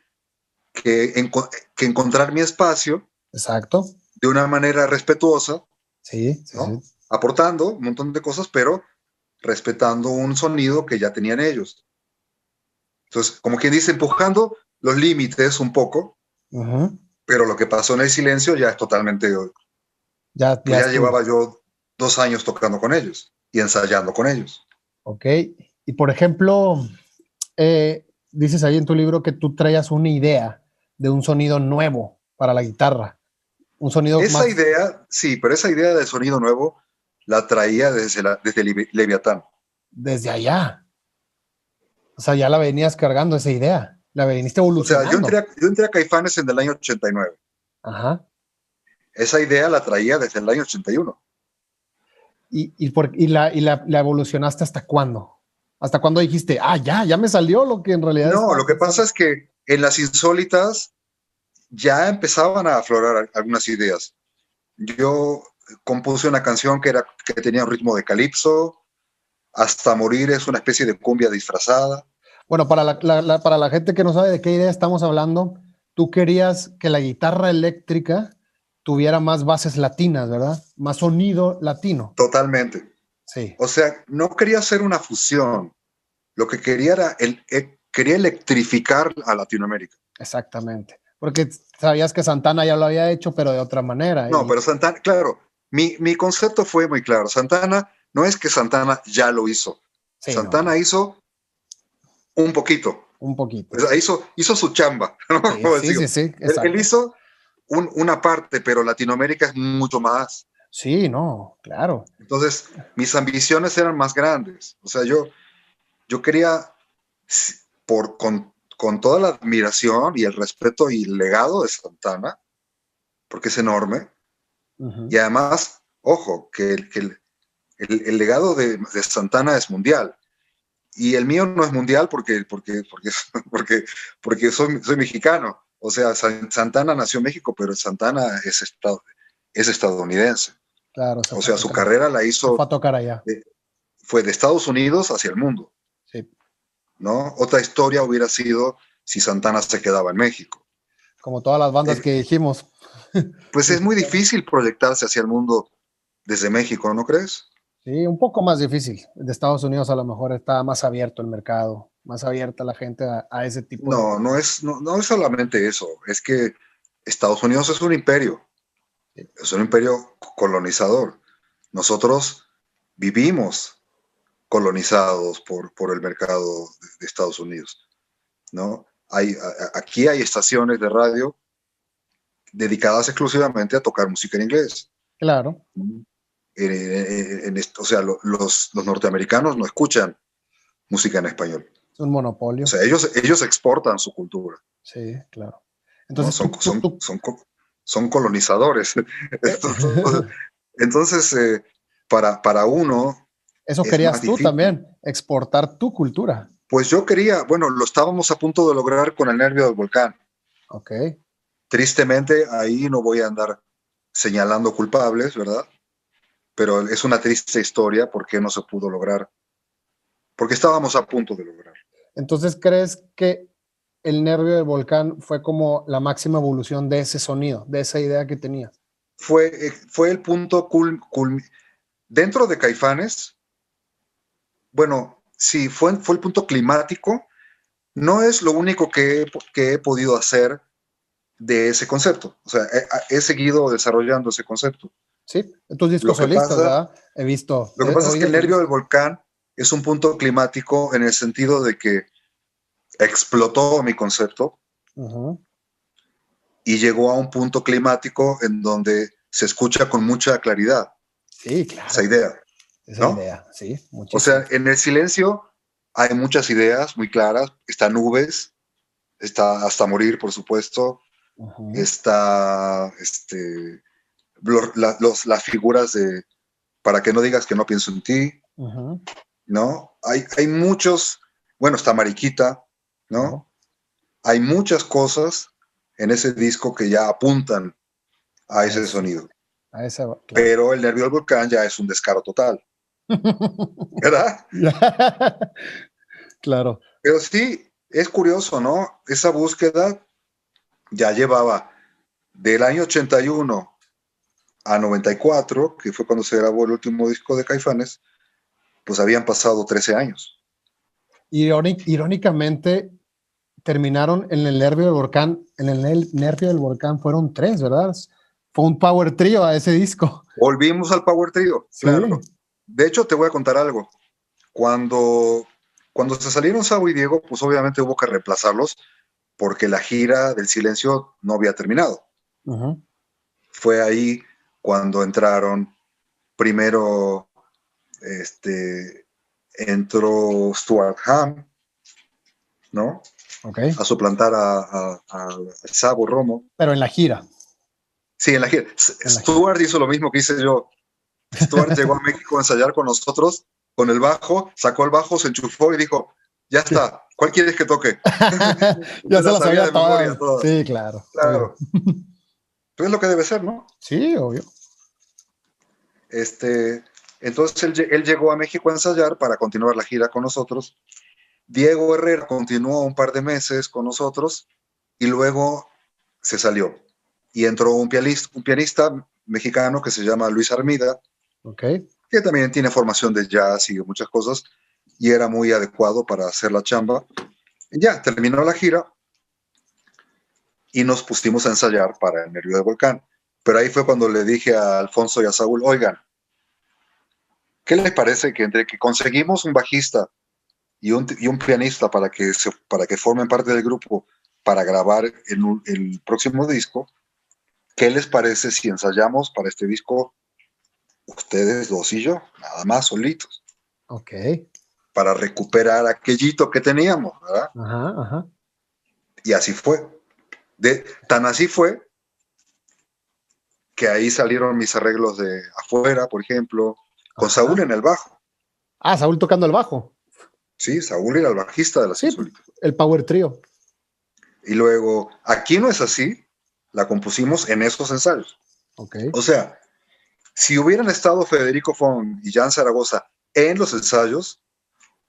encontrar mi espacio Exacto. de una manera respetuosa, Sí, sí, ¿no? sí. Aportando un montón de cosas, pero respetando un sonido que ya tenían ellos. Entonces, como quien dice, empujando los límites un poco, pero lo que pasó en el silencio ya es totalmente... Pues ya llevaba yo 2 años tocando con ellos y ensayando con ellos. Ok. Y por ejemplo, dices ahí en tu libro que tú traías una idea de un sonido nuevo para la guitarra. Un sonido Esa más... idea, sí, pero esa idea del sonido nuevo la traía desde Leviatán. Desde allá. O sea, ya la venías cargando esa idea. La veniste O sea, evolucionando. yo entré a Caifanes en el año 89. Ajá. Esa idea la traía desde el año 81. ¿Y la evolucionaste hasta cuándo? ¿Hasta cuándo dijiste, ya me salió lo que en realidad No, estaba lo que pasa pensando? es que en las insólitas ya empezaban a aflorar algunas ideas. Yo compuse una canción que tenía un ritmo de calipso, Hasta Morir es una especie de cumbia disfrazada. Bueno, para la gente que no sabe de qué idea estamos hablando, tú querías que la guitarra eléctrica tuviera más bases latinas, ¿verdad? Más sonido latino. Totalmente. Sí. O sea, no quería hacer una fusión. Lo que quería era quería electrificar a Latinoamérica. Exactamente. Porque sabías que Santana ya lo había hecho, pero de otra manera. No, pero Santana, claro, mi concepto fue muy claro. Santana, no es que Santana ya lo hizo. Sí, Santana no, hizo un poquito. un poquito, O sea, sí. hizo su chamba, ¿no? Sí, Como sí, digo. sí, sí, Él exacto. hizo una parte, pero Latinoamérica es mucho más. Sí, no, claro. Entonces, mis ambiciones eran más grandes. O sea, yo quería, con toda la admiración y el respeto y el legado de Santana, porque es enorme, Uh-huh. y además, ojo, que el legado de Santana es mundial. Y el mío no es mundial porque soy mexicano. O sea, Santana nació en México, pero Santana es estadounidense. Claro, O sea, su carrera la se fue hizo, a tocar allá. fue de Estados Unidos hacia el mundo, Sí. ¿no? Otra historia hubiera sido si Santana se quedaba en México. Como todas las bandas que dijimos. Pues es muy difícil proyectarse hacia el mundo desde México, ¿no crees? Sí, un poco más difícil. De Estados Unidos a lo mejor está más abierto el mercado, más abierta la gente a ese tipo de... No es solamente eso, es que Estados Unidos es un imperio colonizador. Nosotros vivimos colonizados por el mercado de Estados Unidos, ¿no? Aquí hay estaciones de radio dedicadas exclusivamente a tocar música en inglés. Claro, O sea, los norteamericanos no escuchan música en español. es un O monopolio. sea, ellos exportan su cultura, Sí, claro. ¿no? Entonces tú Son colonizadores. eh, Entonces, para uno eso es más querías tú difícil. también, exportar tu cultura. Pues yo quería, bueno, lo estábamos a punto de lograr con el Nervio del Volcán. Ok, Tristemente, ahí no voy a andar señalando culpables, ¿verdad? Pero es una triste historia porque no se pudo lograr, porque estábamos a punto de lograr. entonces ¿crees que el nervio del volcán fue como la máxima evolución de ese sonido, de esa idea que tenías? Fue el punto dentro de Caifanes. Bueno, sí, fue el punto climático. No es lo único que he podido hacer de ese concepto. O sea, he seguido desarrollando ese concepto. Sí, en tus discos Lo que solistas, pasa, ¿verdad? lo que He pasa es que oído el tus nervio del discos. volcán es un punto climático en el sentido de que explotó mi concepto Uh-huh. y llegó a un punto climático en donde se escucha con mucha claridad Sí, esa claro, idea, esa ¿no? idea, sí, O muchísimo. sea, en el silencio hay muchas ideas muy claras, está nubes, está hasta morir, por supuesto, Uh-huh. está las figuras de para que no digas que no pienso en ti, Uh-huh. ¿no? Hay muchos, bueno, está Mariquita, ¿no? Claro, Hay muchas cosas en ese disco que ya apuntan a a ese eso, sonido, a esa, claro. pero el Nervio del Volcán ya es un descaro total, ¿verdad? Claro. Pero sí, es curioso, ¿no? Esa búsqueda ya llevaba del año 81 a 94, que fue cuando se grabó el último disco de Caifanes, pues habían pasado 13 años. Irónicamente, terminaron en el nervio del volcán. En el nervio del volcán fueron tres, ¿verdad? Fue un power trio a ese disco. Volvimos al Power Trio, Sí. claro. De hecho, te voy a contar algo. Cuando, cuando se salieron Sabo y Diego, pues obviamente hubo que reemplazarlos porque la gira del Silencio no había terminado. Uh-huh. Fue ahí cuando entraron, primero entró Stuart Hamm, ¿no? Ok. A suplantar a Sabo Romo. Pero en la gira. Sí, en la gira. En la gira. Stuart hizo lo mismo que hice yo. Stuart llegó a México a ensayar con nosotros, con el bajo, sacó el bajo, se enchufó y dijo, ya Sí. está, ¿cuál quieres que toque? Ya Me se la las sabía sabía de memoria todas. todas. Sí, claro, obvio. Claro. Pues es lo que debe ser, ¿no? Sí, obvio. Este, entonces él llegó a México a ensayar para continuar la gira con nosotros. Diego Herrera continuó un par de meses con nosotros y luego se salió. y entró un pianista mexicano que se llama Luis Armida, Ok. que también tiene formación de jazz y muchas cosas, y era muy adecuado para hacer la chamba. Y ya, terminó la gira y nos pusimos a ensayar para el Nervio del Volcán. Pero ahí fue cuando le dije a Alfonso y a Saúl, oigan, ¿qué les parece que entre que conseguimos un bajista y un pianista para que formen parte del grupo para grabar el próximo disco, ¿qué les parece si ensayamos para este disco ustedes dos y yo, nada más solitos, Ok. para recuperar aquellito que teníamos, ¿verdad? Ajá, ajá. Y así fue. Tan así fue que ahí salieron mis arreglos de afuera, por ejemplo, con Ajá. Saúl en el bajo. Ah, Saúl tocando el bajo. Sí, Saúl era el bajista de las Sí, Insólitas. el Power Trio. Y luego, Aquí no es así, la compusimos en esos ensayos. Ok. O sea, si hubieran estado Federico Fong y Jan Zaragoza en los ensayos,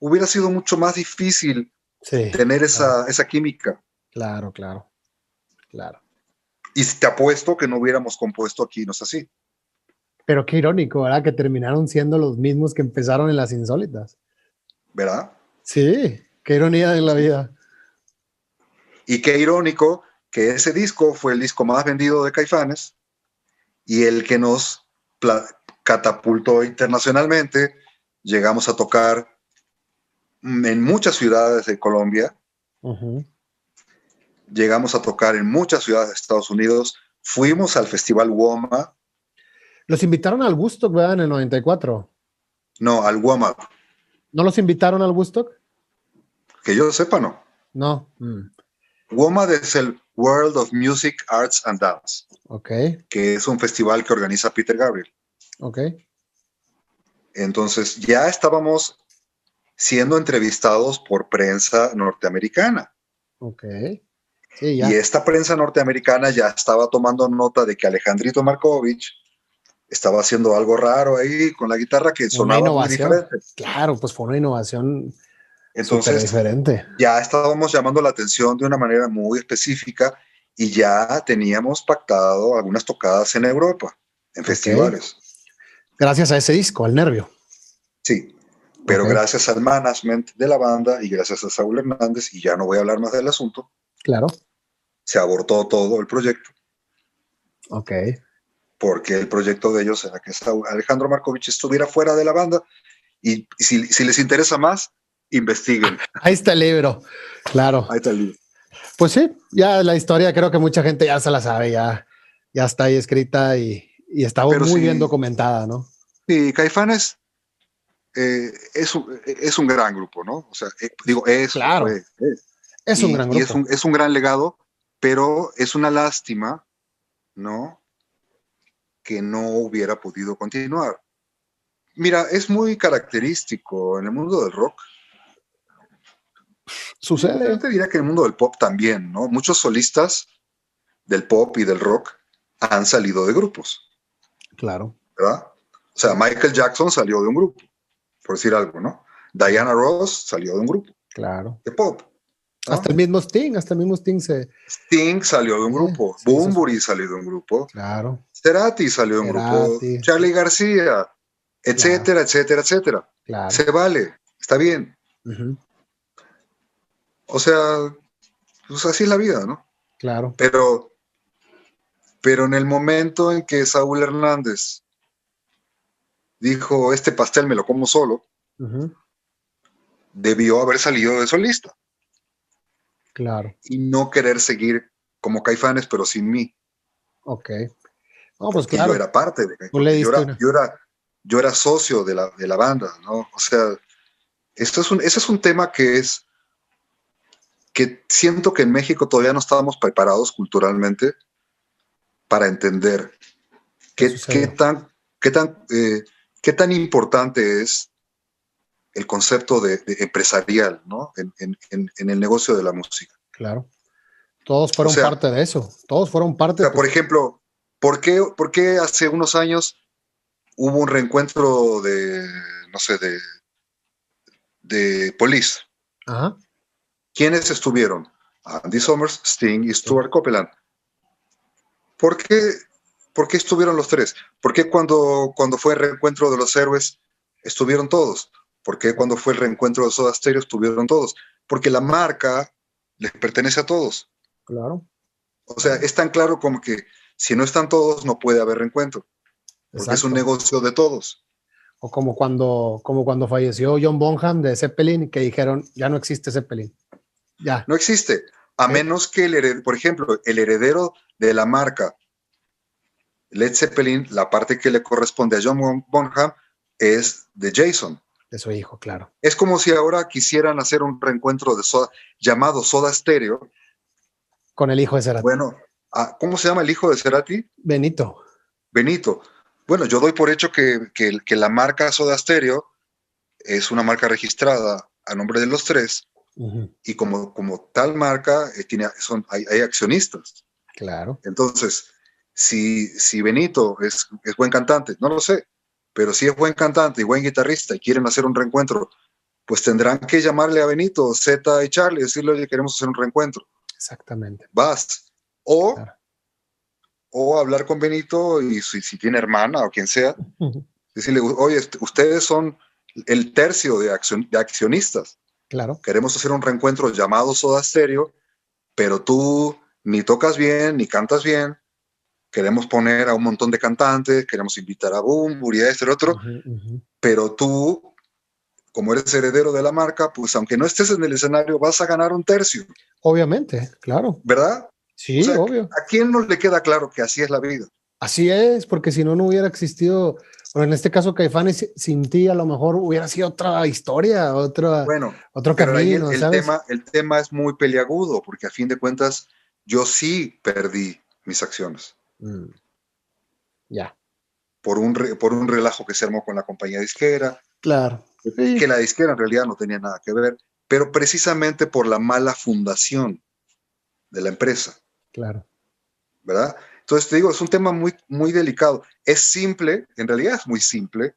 hubiera sido mucho más difícil Sí. tener Claro, esa química. claro, claro, claro. Y te apuesto que no hubiéramos compuesto Aquí no es así, Pero qué irónico, ¿verdad? Que terminaron siendo los mismos que empezaron en las insólitas. ¿verdad? Sí, qué ironía de la vida. Y qué irónico que ese disco fue el disco más vendido de Caifanes y el que nos catapultó internacionalmente. Llegamos a tocar en muchas ciudades de Colombia, Ujú. llegamos a tocar en muchas ciudades de Estados Unidos, fuimos al Festival WOMA, Los invitaron al Woodstock, ¿verdad? En el 94. no, al WOMA, ¿No los invitaron al Woodstock? que yo sepa no. No. WOMA es el World of Music, Arts and Dance, Ok, que es un festival que organiza Peter Gabriel. ok, Entonces ya estábamos siendo entrevistados por prensa norteamericana. ok. Sí, Y ya. esta prensa norteamericana ya estaba tomando nota de que Alejandrito Markovich estaba haciendo algo raro ahí con la guitarra que Una sonaba muy innovación. diferente. Claro, pues fue una innovación súper Entonces diferente. ya estábamos llamando la atención de una manera muy específica y ya teníamos pactado algunas tocadas en Europa, en Ok. festivales. Gracias a ese disco, al nervio. Sí, Ok, pero gracias al management de la banda y gracias a Saúl Hernández, y ya no voy a hablar más del asunto, claro. se abortó todo el proyecto, Ok. porque el proyecto de ellos era que Alejandro Markovich estuviera fuera de la banda, y si les interesa más, investiguen. Ahí está el libro. Claro. Ahí está el libro. Pues sí, ya la historia creo que mucha gente ya se la sabe, ya, ya está ahí escrita y está Pero muy bien sí, documentada, ¿no? sí Caifanes es un gran grupo, ¿no? O sea, digo, Claro, es un gran y grupo. es un gran legado, pero es una lástima, ¿no? Que no hubiera podido continuar. Mira, es muy característico en el mundo del rock. Yo Sucede, te diría que en el mundo del pop también, ¿no? Muchos solistas del pop y del rock han salido de grupos, claro. ¿verdad? O sea, Sí, Michael Jackson salió de un grupo, por decir algo, ¿no? Diana Ross salió de un grupo claro. de pop, ¿no? Hasta el mismo Sting Sting salió de un grupo, se hizo su, Bunbury salió de un grupo, claro. Cerati salió de un grupo, Cerati, Charlie García, claro, etcétera, etcétera, etcétera. claro. Se vale, está bien. Ujú, O sea, pues así es la vida, ¿no? claro. Pero, pero en el momento en que Saúl Hernández dijo, este pastel me lo como solo, Ujú, debió haber salido de solista claro. y no querer seguir como Caifanes, pero sin mí, Ok. No, pues porque yo claro, era parte de tú le porque diste una. yo era socio de la banda, ¿no? O sea, ese es un tema que siento que en México todavía no estábamos preparados culturalmente para entender ¿Qué qué, qué sucedió? tan, qué tan, qué tan importante es el concepto de empresarial, ¿no? En el negocio de la música. Claro. Todos O fueron sea, parte de eso. Todos fueron parte, por pues, ejemplo, por qué hace unos años hubo un reencuentro de, no sé, de Police? ajá. ¿Quiénes estuvieron? Andy Summers, Sting y Sí. Stuart Copeland. ¿Por qué, por qué estuvieron los tres? ¿Por qué cuando fue el reencuentro de los héroes estuvieron todos? ¿Por qué cuando fue el reencuentro de Soda Stereo estuvieron todos? Porque la marca les pertenece a todos. Claro. O sea, es tan claro como que si no están todos, no puede haber reencuentro, porque es un Exacto. negocio de todos. O como cuando falleció John Bonham de Zeppelin, que dijeron, ya no existe Zeppelin. Ya. No existe, a menos que por ejemplo, el heredero de la marca Led Zeppelin, la parte que le corresponde a John Bonham es de Jason. De su hijo, claro. Es como si ahora quisieran hacer un reencuentro de llamado Soda Stereo. Con el hijo de Cerati. Bueno, ¿cómo se llama el hijo de Cerati? Benito. Benito. Bueno, yo doy por hecho que la marca Soda Stereo es una marca registrada a nombre de los tres, y como tal marca hay accionistas. Claro. Entonces, si Benito es buen cantante, no lo sé, pero si es buen cantante y buen guitarrista y quieren hacer un reencuentro, pues tendrán que llamarle a Benito, Zeta y Charlie y decirle, oye, queremos hacer un reencuentro. Exactamente. Vas. O hablar con Benito y si tiene hermana o quien sea, decirle, oye, ustedes son el tercio de accionistas. Claro. Queremos hacer un reencuentro llamado Soda Stereo, pero tú ni tocas bien, ni cantas bien. Queremos poner a un montón de cantantes, queremos invitar a Boom, y a este y otro, pero tú, como eres heredero de la marca, pues aunque no estés en el escenario, vas a ganar un tercio. Obviamente, claro. ¿Verdad? Sí, o sea, obvio. ¿A quién no le queda claro que así es la vida? Así es, porque si no, no hubiera existido, bueno, en este caso Caifanes sin ti a lo mejor hubiera sido otra historia, otro camino, ahí ¿sabes? El tema es muy peliagudo, porque a fin de cuentas yo sí perdí mis acciones. Ya. Por un relajo que se armó con la compañía disquera. Claro. Sí. Que la disquera en realidad no tenía nada que ver, pero precisamente por la mala fundación de la empresa. Claro. ¿Verdad? Entonces te digo, es un tema muy, muy delicado. Es simple, en realidad es muy simple,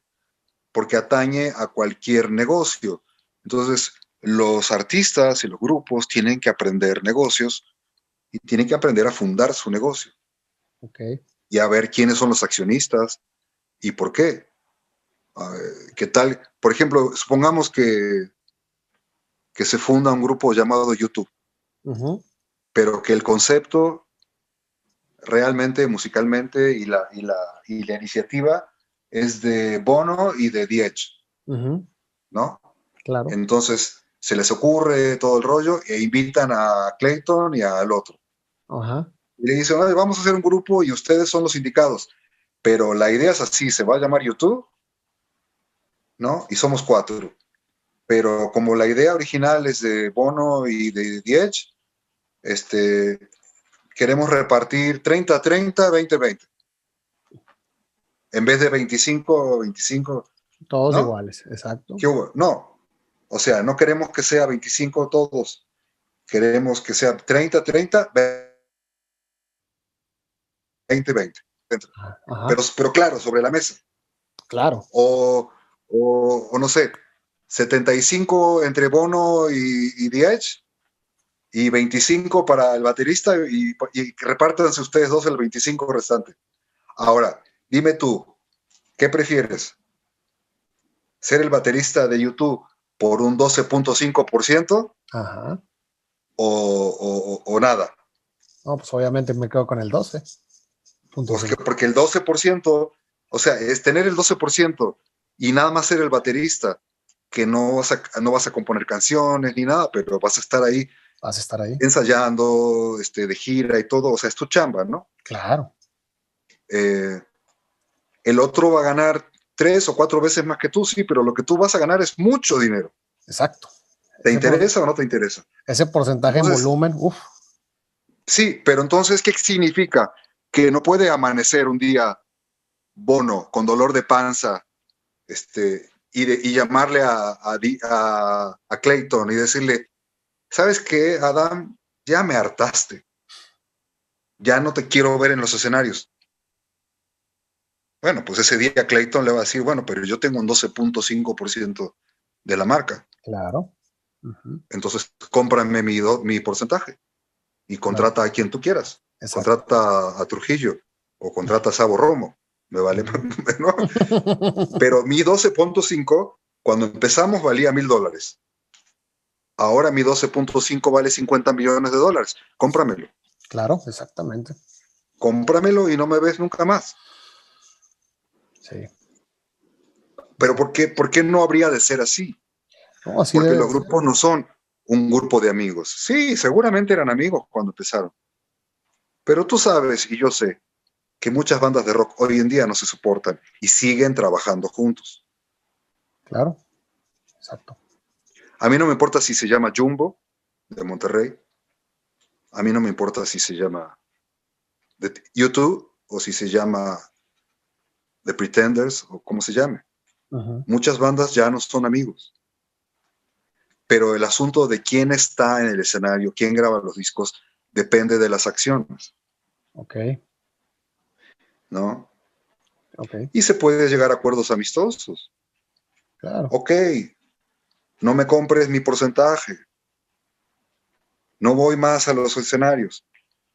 porque atañe a cualquier negocio. Entonces, los artistas y los grupos tienen que aprender negocios y tienen que aprender a fundar su negocio. Okay. Y a ver quiénes son los accionistas y por qué. ¿Qué tal? Por ejemplo, supongamos que se funda un grupo llamado YouTube, pero que el concepto realmente musicalmente y la iniciativa es de Bono y de The Edge, ¿no? Claro. Entonces se les ocurre todo el rollo e invitan a Clayton y al otro. Y le dicen, vamos a hacer un grupo y ustedes son los indicados, pero la idea es así, se va a llamar YouTube, ¿no? Y somos 4. Pero como la idea original es de Bono y de The Edge, queremos repartir 30-30, 20-20. En vez de 25-25. Todos ¿no? iguales, exacto. ¿Qué hubo? No. O sea, no queremos que sea 25 todos. Queremos que sea 30-30, 20-20. Pero claro, sobre la mesa. Claro. O no sé, 75 entre Bono y The Edge y 25 para el baterista y repártanse ustedes dos el 25 restante. Ahora, dime tú, ¿qué prefieres? ¿Ser el baterista de YouTube por un 12.5%? O nada. No, pues obviamente me quedo con el 12. Porque el 12%, o sea, es tener el 12% y nada más ser el baterista, que no vas a componer canciones ni nada, pero vas a estar ahí. Vas a estar ahí. Ensayando, de gira y todo, o sea, es tu chamba, ¿no? Claro. El otro va a ganar 3 o 4 veces más que tú, sí, pero lo que tú vas a ganar es mucho dinero. Exacto. ¿Te interesa o no te interesa? Ese porcentaje en volumen, Sí, pero entonces, ¿qué significa? Que no puede amanecer un día Bono con dolor de panza y llamarle a Clayton y decirle, ¿sabes qué, Adam? Ya me hartaste. Ya no te quiero ver en los escenarios. Bueno, pues ese día Clayton le va a decir, bueno, pero yo tengo un 12.5% de la marca. Claro. Entonces, cómprame mi porcentaje y contrata a quien tú quieras. Exacto. contrata a Trujillo o contrata a Sabo Romo, me vale, ¿no? Pero mi 12.5, cuando empezamos, valía $1,000. Ahora mi 12.5 vale $50 millones. Cómpramelo. Claro, exactamente. Cómpramelo y no me ves nunca más. Sí. Pero ¿por qué no habría de ser así? No, así Porque debe los de ser. grupos no son un grupo de amigos. Sí, seguramente eran amigos cuando empezaron. Pero tú sabes, y yo sé, que muchas bandas de rock hoy en día no se soportan y siguen trabajando juntos. Claro, exacto. A mí no me importa si se llama Jumbo, de Monterrey. A mí no me importa si se llama YouTube o si se llama The Pretenders o como se llame. Uh-huh. Muchas bandas ya no son amigos. Pero el asunto de quién está en el escenario, quién graba los discos, depende de las acciones, Ok, ¿no? ok, Y se puede llegar a acuerdos amistosos. claro. Ok, no me compres mi porcentaje, no voy más a los escenarios,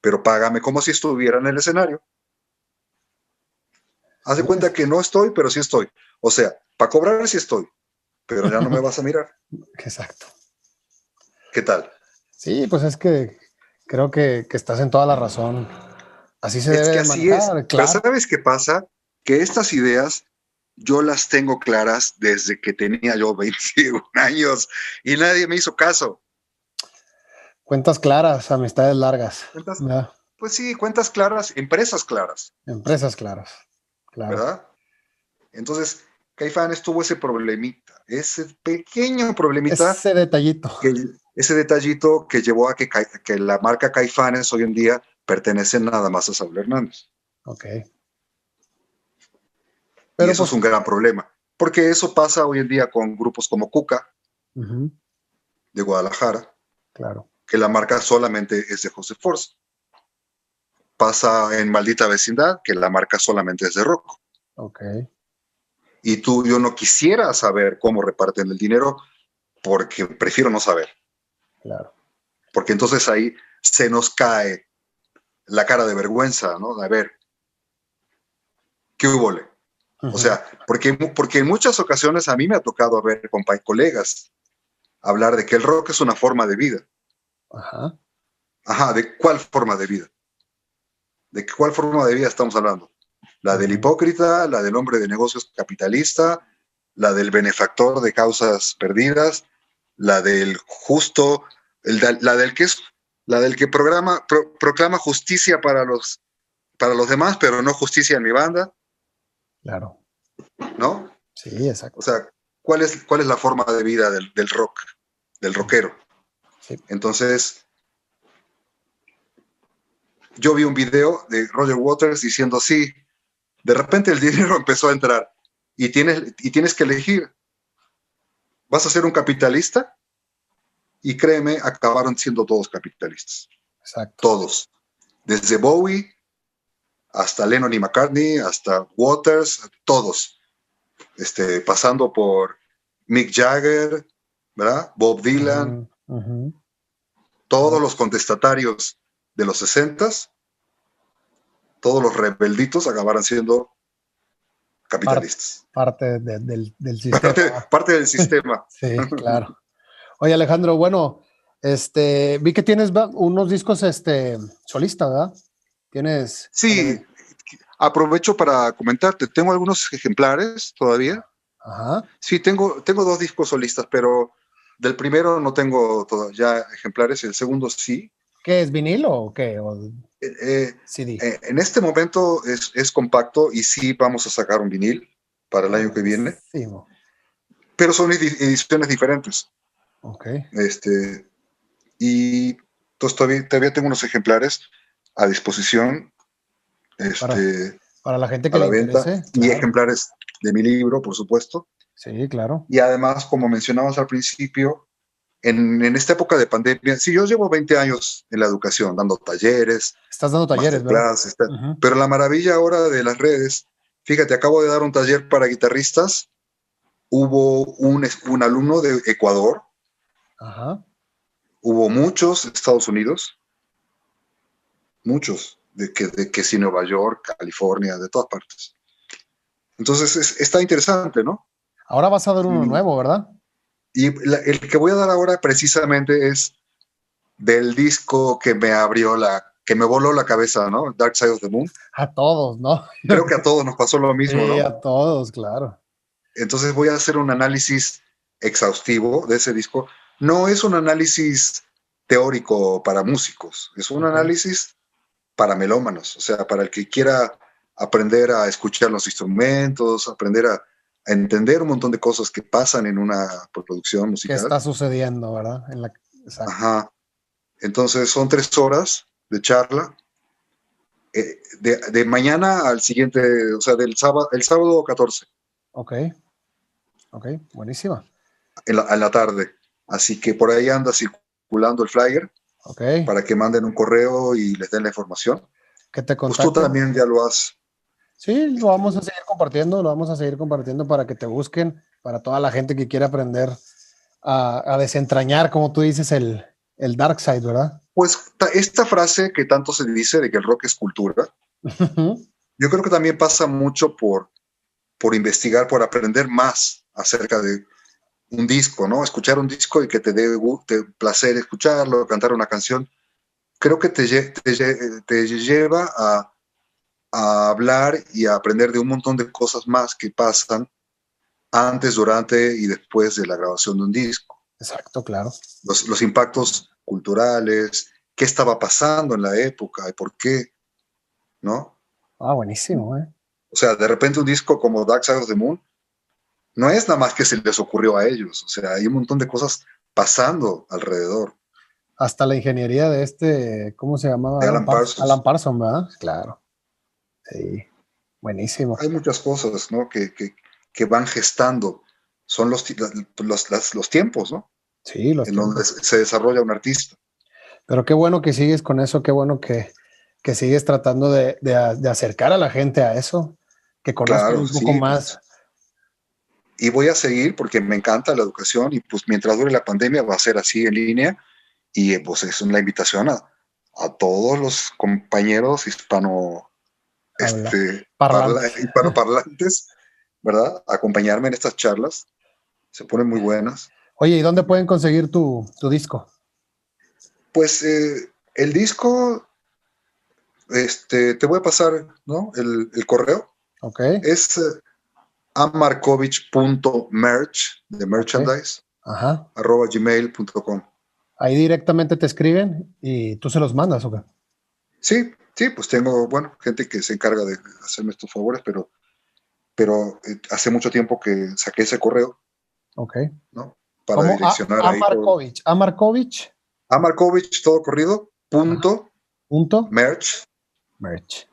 pero págame como si estuviera en el escenario. Haz de Sí, cuenta que no estoy, pero sí estoy. O sea, para cobrar sí estoy, pero ya no me vas a mirar. exacto. ¿Qué tal? Sí, pues es que creo que estás en toda la razón. Así se Es debe que de así es. manejar, Pero claro. ¿sabes qué pasa? Que estas ideas yo las tengo claras desde que tenía yo 21 años y nadie me hizo caso. Cuentas claras, amistades largas. Cuentas, ¿Verdad? pues sí, cuentas claras, empresas claras, Empresas claras. Claro. ¿verdad? Entonces, Caifanes tuvo ese problemita, ese pequeño problemita, Ese detallito. que, ese detallito que llevó a que la marca Caifanes hoy en día pertenece nada más a Saúl Hernández. Ok. Y Pero eso es pues, un gran problema, porque eso pasa hoy en día con grupos como Cuca, uh-huh, de Guadalajara, claro. que la marca solamente es de José Force. Pasa en Maldita Vecindad, que la marca solamente es de Rocco. Ok, Y yo no quisiera saber cómo reparten el dinero porque prefiero no saber. claro. Porque entonces ahí se nos cae la cara de vergüenza, ¿no? A ver, ¿qué hubo? O Uh-huh. sea, porque en muchas ocasiones a mí me ha tocado ver con colegas hablar de que el rock es una forma de vida. Ajá. Ajá, ¿de cuál forma de vida? ¿De cuál forma de vida estamos hablando? La del Uh-huh. hipócrita, la del hombre de negocios capitalista, la del benefactor de causas perdidas, la del justo, la del que es, la del que proclama justicia para los demás, pero no justicia en mi banda, Claro. ¿no? Sí, O exacto. sea, ¿cuál es la forma de vida del rock, del rockero? Sí. Entonces, yo vi un video de Roger Waters diciendo, sí, de repente el dinero empezó a entrar y tienes que elegir, ¿vas a ser un capitalista? Y créeme, acabaron siendo todos capitalistas. Exacto. Todos. Desde Bowie hasta Lennon y McCartney, hasta Waters, todos. Pasando por Mick Jagger, ¿verdad? Bob Dylan, Uh-huh. Uh-huh. todos No, los contestatarios de los 60s, todos los rebelditos acabaron siendo parte, capitalistas. parte del sistema. Parte del sistema. Sí, claro. Oye, Alejandro, bueno, vi que tienes unos discos, solista, ¿verdad? Tienes, Sí, aprovecho para comentarte, tengo algunos ejemplares todavía. ajá, Sí, tengo dos discos solistas, pero del primero no tengo ya ejemplares, el segundo sí. ¿qué es vinilo o qué? ¿O Eh, eh, CD? en este momento es compacto y sí vamos a sacar un vinil para el Ah, año que viene, buenísimo. pero son ediciones diferentes. Ok. Este, y entonces todavía tengo unos ejemplares a disposición, Para, este, para la gente a que le la venta interese, y claro. ejemplares de mi libro, por supuesto. Sí, claro. Y además, como mencionabas al principio, en esta época de pandemia, sí, yo llevo 20 años en la educación, dando talleres, Estás dando talleres, ¿verdad? masterclass, Ujú. pero la maravilla ahora de las redes, fíjate, acabo de dar un taller para guitarristas, hubo un alumno de Ecuador, Ajá. hubo muchos de Estados Unidos, muchos, de que si Nueva York, California, de todas partes. Entonces está interesante, ¿no? Ahora vas a dar uno nuevo, ¿verdad? Y el que voy a dar ahora precisamente es del disco que que me voló la cabeza, ¿no? Dark Side of the Moon. A todos, ¿no? Creo que a todos nos pasó lo mismo, Sí, ¿no? a todos, claro. Entonces voy a hacer un análisis exhaustivo de ese disco. No es un análisis teórico para músicos, es un análisis para melómanos, o sea, para el que quiera aprender a escuchar los instrumentos, aprender a entender un montón de cosas que pasan en una producción ¿Qué musical. está sucediendo, verdad? Exacto. Ajá. Entonces son 3 horas de charla. De mañana al siguiente, o sea, el sábado 14. Ok, buenísima. En la tarde. Así que por ahí anda circulando el flyer Ok, para que manden un correo y les den la información. que te Pues tú contacten. también ya lo has. Sí, lo vamos a seguir compartiendo para que te busquen, para toda la gente que quiere aprender a desentrañar, como tú dices, el dark side, ¿verdad? Pues esta frase que tanto se dice de que el rock es cultura, yo creo que también pasa mucho por investigar, por aprender más acerca de un disco, ¿no? Escuchar un disco y que te dé placer escucharlo, cantar una canción. Creo que te lleva a hablar y a aprender de un montón de cosas más que pasan antes, durante y después de la grabación de un disco. Exacto, claro. Los impactos culturales, qué estaba pasando en la época y por qué, ¿no? Ah, buenísimo, ¿eh? O sea, de repente un disco como Dark Side of the Moon no es nada más que se les ocurrió a ellos, o sea, hay un montón de cosas pasando alrededor. Hasta la ingeniería de ¿cómo se llamaba? De Alan Parsons. Alan Parsons, ¿verdad? Claro. Sí, buenísimo. Hay muchas cosas, ¿no? Que van gestando. Son los tiempos, ¿no? Sí, los En donde tiempos. se desarrolla un artista. Pero qué bueno que sigues con eso, qué bueno que sigues tratando de acercar a la gente a eso, que conozcan Claro, un poco sí, más. pues. Y voy a seguir porque me encanta la educación y pues mientras dure la pandemia va a ser así en línea y pues es una invitación a todos los compañeros Habla. Parlantes. hispanoparlantes, ¿verdad? Acompañarme en estas charlas. Se ponen muy buenas. Oye, ¿y dónde pueden conseguir tu disco? Pues el disco, te voy a pasar, ¿no? El correo. Ok, Es amarkovich.merch, de ok. merchandise, Ajá. @gmail.com. Ahí directamente te escriben y tú se los mandas, ¿ok? Sí, sí, pues tengo, bueno, gente que se encarga de hacerme estos favores, pero hace mucho tiempo que saqué ese correo, Ok. ¿no? Para ¿Cómo? direccionar A ahí todo. Markovich. A Markovich. Amarkovich, todo corrido, Ajá. punto, Punto. merch, Merch.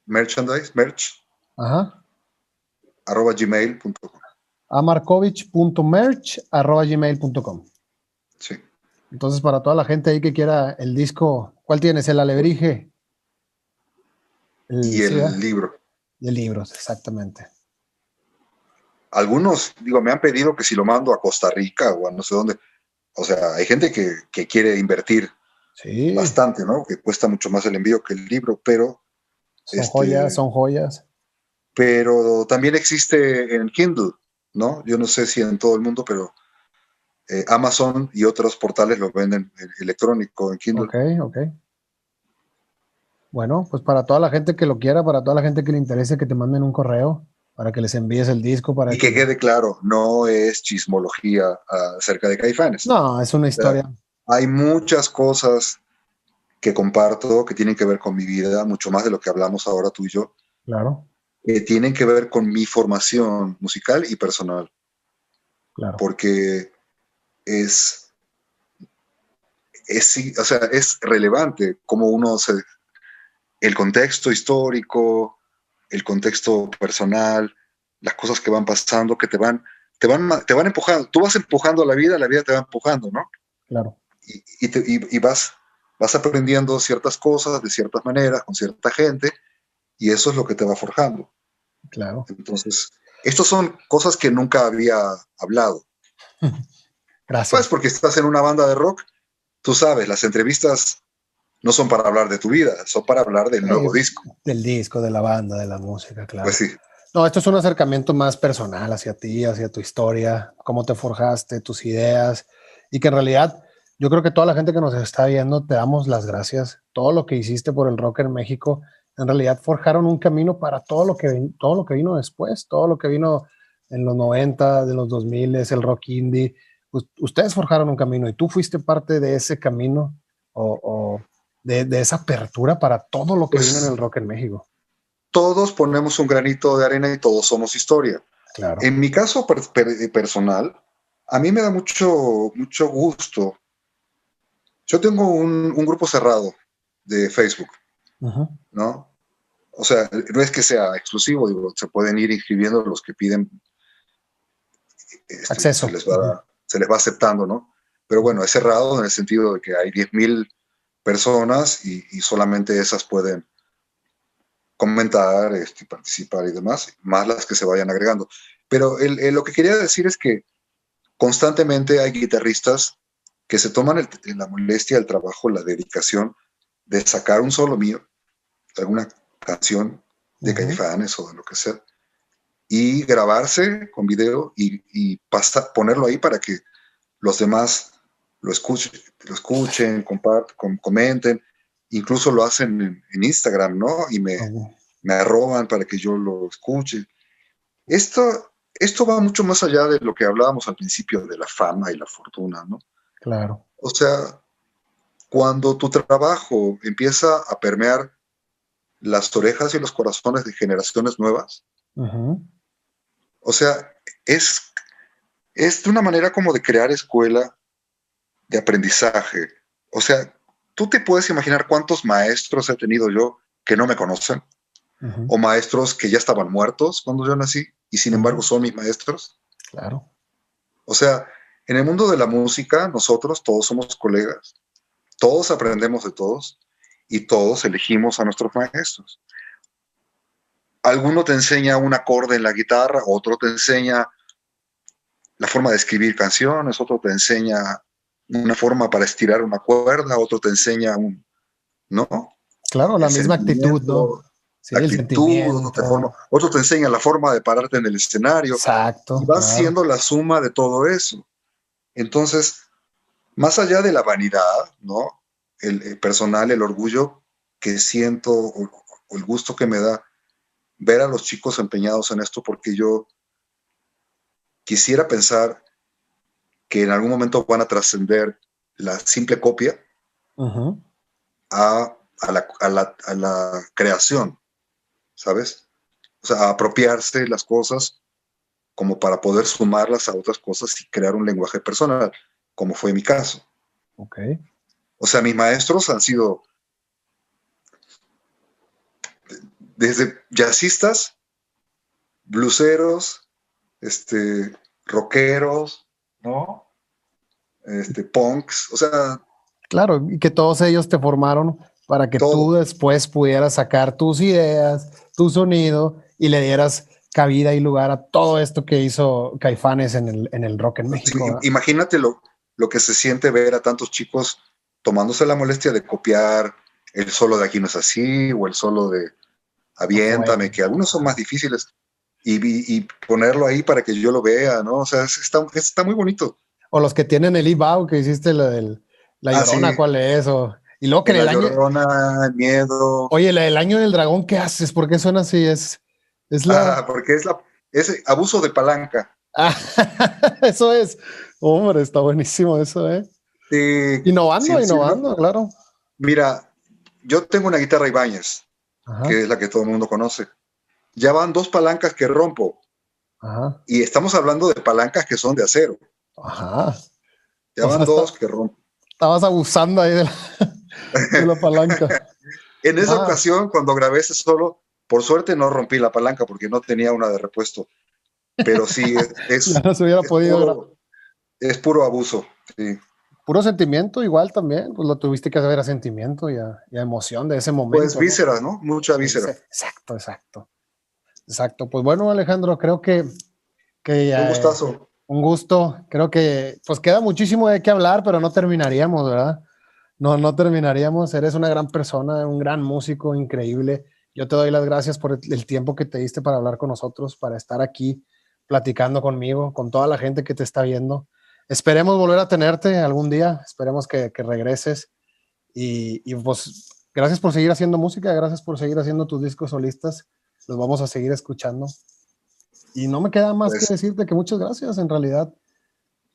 merchandise, merch, Ajá. @gmail.com. amarkovich.merch@gmail.com. Sí. Entonces, para toda la gente ahí que quiera el disco, ¿cuál tienes? ¿El Alebrije? Y Sí, el ¿verdad? libro. Y el libro, exactamente. Algunos, digo, me han pedido que si lo mando a Costa Rica o a no sé dónde. O sea, hay gente que quiere invertir Sí, bastante, ¿no? Que cuesta mucho más el envío que el libro, son joyas, este, son joyas. pero también existe en Kindle, ¿no? Yo no sé si en todo el mundo, pero Amazon y otros portales lo venden electrónico en Kindle. Ok, ok. Bueno, pues para toda la gente que lo quiera, para toda la gente que le interese, que te manden un correo para que les envíes el disco, para Y que que... quede claro, no es chismología acerca de Caifanes. No, es una O sea, historia. hay muchas cosas que comparto que tienen que ver con mi vida, mucho más de lo que hablamos ahora tú y yo, Claro, que tienen que ver con mi formación musical y personal, claro. porque es, o sea, es relevante cómo el contexto histórico, el contexto personal, las cosas que van pasando, que te van empujando. Tú vas empujando a la vida te va empujando, ¿no? Claro, Y vas aprendiendo ciertas cosas de ciertas maneras, con cierta gente, y eso es lo que te va forjando. claro. Entonces, estas son cosas que nunca había hablado. Pues Gracias. porque estás en una banda de rock, tú sabes, las entrevistas no son para hablar de tu vida, son para hablar del nuevo disco. Del disco, de la banda, de la música, claro. Pues sí. No, esto es un acercamiento más personal hacia ti, hacia tu historia, cómo te forjaste, tus ideas, y que en realidad yo creo que toda la gente que nos está viendo te damos las gracias. Todo lo que hiciste por el rock en México, en realidad forjaron un camino para todo lo que vino después, todo lo que vino en los 90, de los 2000, es el rock indie. Ustedes forjaron un camino y tú fuiste parte de ese camino o de esa apertura para todo lo que Pues, vino en el rock en México. todos ponemos un granito de arena y todos somos historia. Claro. En mi caso personal, a mí me da mucho gusto. Yo tengo un grupo cerrado de Facebook, ¿no? O sea, no es que sea exclusivo, digo, se pueden ir inscribiendo los que piden acceso. Se les va aceptando, ¿no? Pero bueno, es cerrado en el sentido de que hay 10,000 personas y solamente esas pueden comentar, participar y demás, más las que se vayan agregando. Pero lo que quería decir es que constantemente hay guitarristas que se toman la molestia, el trabajo, la dedicación de sacar un solo mío, alguna canción de Caifanes o de lo que sea, y grabarse con video y ponerlo ahí para que los demás lo escuchen, comenten, incluso lo hacen en Instagram, ¿no? Y me arroban para que yo lo escuche. Esto va mucho más allá de lo que hablábamos al principio de la fama y la fortuna, ¿no? Claro. O sea, cuando tu trabajo empieza a permear las orejas y los corazones de generaciones nuevas, o sea, es de una manera como de crear escuela de aprendizaje. O sea, tú te puedes imaginar cuántos maestros he tenido yo que no me conocen, o maestros que ya estaban muertos cuando yo nací y sin embargo son mis maestros. Claro. O sea, en el mundo de la música, nosotros todos somos colegas, todos aprendemos de todos y todos elegimos a nuestros maestros. Alguno te enseña un acorde en la guitarra, otro te enseña la forma de escribir canciones, otro te enseña una forma para estirar una cuerda, otro te enseña ¿no? Claro, la misma actitud, ¿no? Sí, la actitud, otro te enseña la forma de pararte en el escenario. Exacto. Y vas siendo la suma de todo eso. Entonces, más allá de la vanidad, ¿no? El personal, el orgullo que siento o el gusto que me da ver a los chicos empeñados en esto, porque yo quisiera pensar que en algún momento van a trascender la simple copia a la creación, ¿sabes? O sea, a apropiarse las cosas como para poder sumarlas a otras cosas y crear un lenguaje personal, como fue mi caso. Okay. O sea, mis maestros han sido desde jazzistas, blueseros, rockeros, ¿no? Punks, o sea... Claro, y que todos ellos te formaron para que tú después pudieras sacar tus ideas, tu sonido y le dieras cabida y lugar a todo esto que hizo Caifanes en el rock en México. Sí, imagínate lo que se siente ver a tantos chicos tomándose la molestia de copiar el solo de Aquí no es así o el solo de Aviéntame, que algunos son más difíciles, y ponerlo ahí para que yo lo vea, ¿no? O sea, está muy bonito. O los que tienen el IBAO, que hiciste la Llorona, sí. ¿Cuál es? Y luego que la Llorona, el Miedo. Oye, el Año del Dragón, ¿qué haces? ¿Por qué suena así? Porque es abuso de palanca. Eso es. Hombre, está buenísimo eso, ¿eh? Sí, innovando, claro. Mira, yo tengo una guitarra Ibáñez, que es la que todo el mundo conoce. Ya van 2 palancas que rompo. Y estamos hablando de palancas que son de acero. Ya van 2 que rompo. Estabas abusando ahí de la palanca. En esa ocasión, cuando grabé ese solo, por suerte no rompí la palanca porque no tenía una de repuesto. Pero sí, ya no se hubiera podido. Es puro abuso, sí. Puro sentimiento, igual también, pues lo tuviste que saber a sentimiento y a emoción de ese momento. Pues vísceras, ¿no? Mucha víscera. Exacto. Pues bueno, Alejandro, creo que un gustazo. Un gusto. Creo que pues queda muchísimo de qué hablar, pero no terminaríamos, ¿verdad? no terminaríamos. Eres una gran persona, un gran músico, increíble. Yo te doy las gracias por el tiempo que te diste para hablar con nosotros, para estar aquí platicando conmigo, con toda la gente que te está viendo. Esperemos volver a tenerte algún día, esperemos que regreses y pues gracias por seguir haciendo música, gracias por seguir haciendo tus discos solistas, los vamos a seguir escuchando. Y no me queda más que Pues, decirte que muchas gracias, en realidad.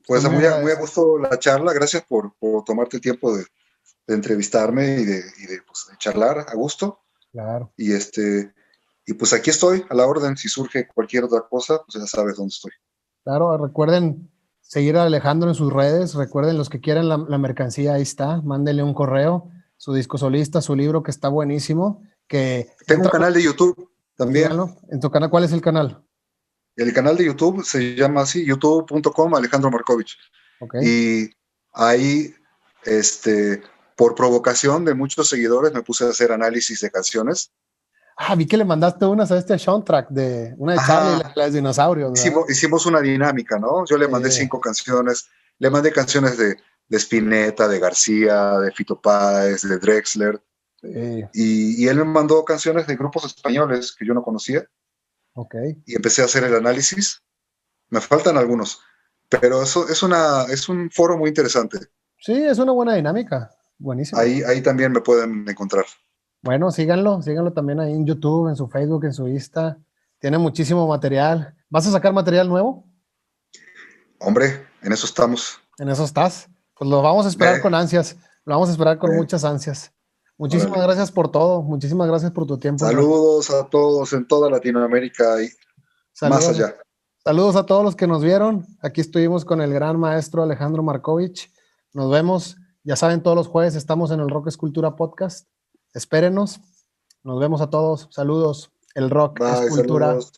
Estoy pues muy muy a agradecido. gusto la charla. Gracias por tomarte el tiempo de entrevistarme pues, de charlar a gusto. Claro. Y y pues aquí estoy a la orden. Si surge cualquier otra cosa, pues ya sabes dónde estoy. Claro, recuerden seguir a Alejandro en sus redes, recuerden los que quieran la mercancía, ahí está, mándenle un correo, su disco solista, su libro que está buenísimo, que Tengo un entra, canal de YouTube también. síganlo, en tu canal, ¿cuál es el canal? El canal de YouTube se llama así, youtube.com Alejandro Markovich. Ok. Y ahí, este, por provocación de muchos seguidores, me puse a hacer análisis de canciones. Ah, vi que le mandaste unas a este soundtrack de una de Charlie y Ajá, las dinosaurios, ¿verdad? hicimos una dinámica, ¿no? Yo le mandé Sí, 5 canciones, le mandé canciones de Spinetta, de García, de Fito Páez, de Drexler, sí, y él me mandó canciones de grupos españoles que yo no conocía, ok. y empecé a hacer el análisis. Me faltan algunos, pero eso es un foro muy interesante. Sí, es una buena dinámica, buenísimo. Ahí también me pueden encontrar. Bueno, síganlo también ahí en YouTube, en su Facebook, en su Insta. Tiene muchísimo material. ¿Vas a sacar material nuevo? Hombre, en eso estamos. En eso estás. Pues lo vamos a esperar con ansias. Lo vamos a esperar con Ven, muchas ansias. Muchísimas órale. gracias por todo. Muchísimas gracias por tu tiempo, Israel. Saludos a todos en toda Latinoamérica y más Saludos, allá. saludos a todos los que nos vieron. Aquí estuvimos con el gran maestro Alejandro Markovich. Nos vemos. Ya saben, todos los jueves estamos en el Rock Escultura Podcast. Espérenos. Nos vemos a todos. Saludos. El rock es Bye, cultura. saludos.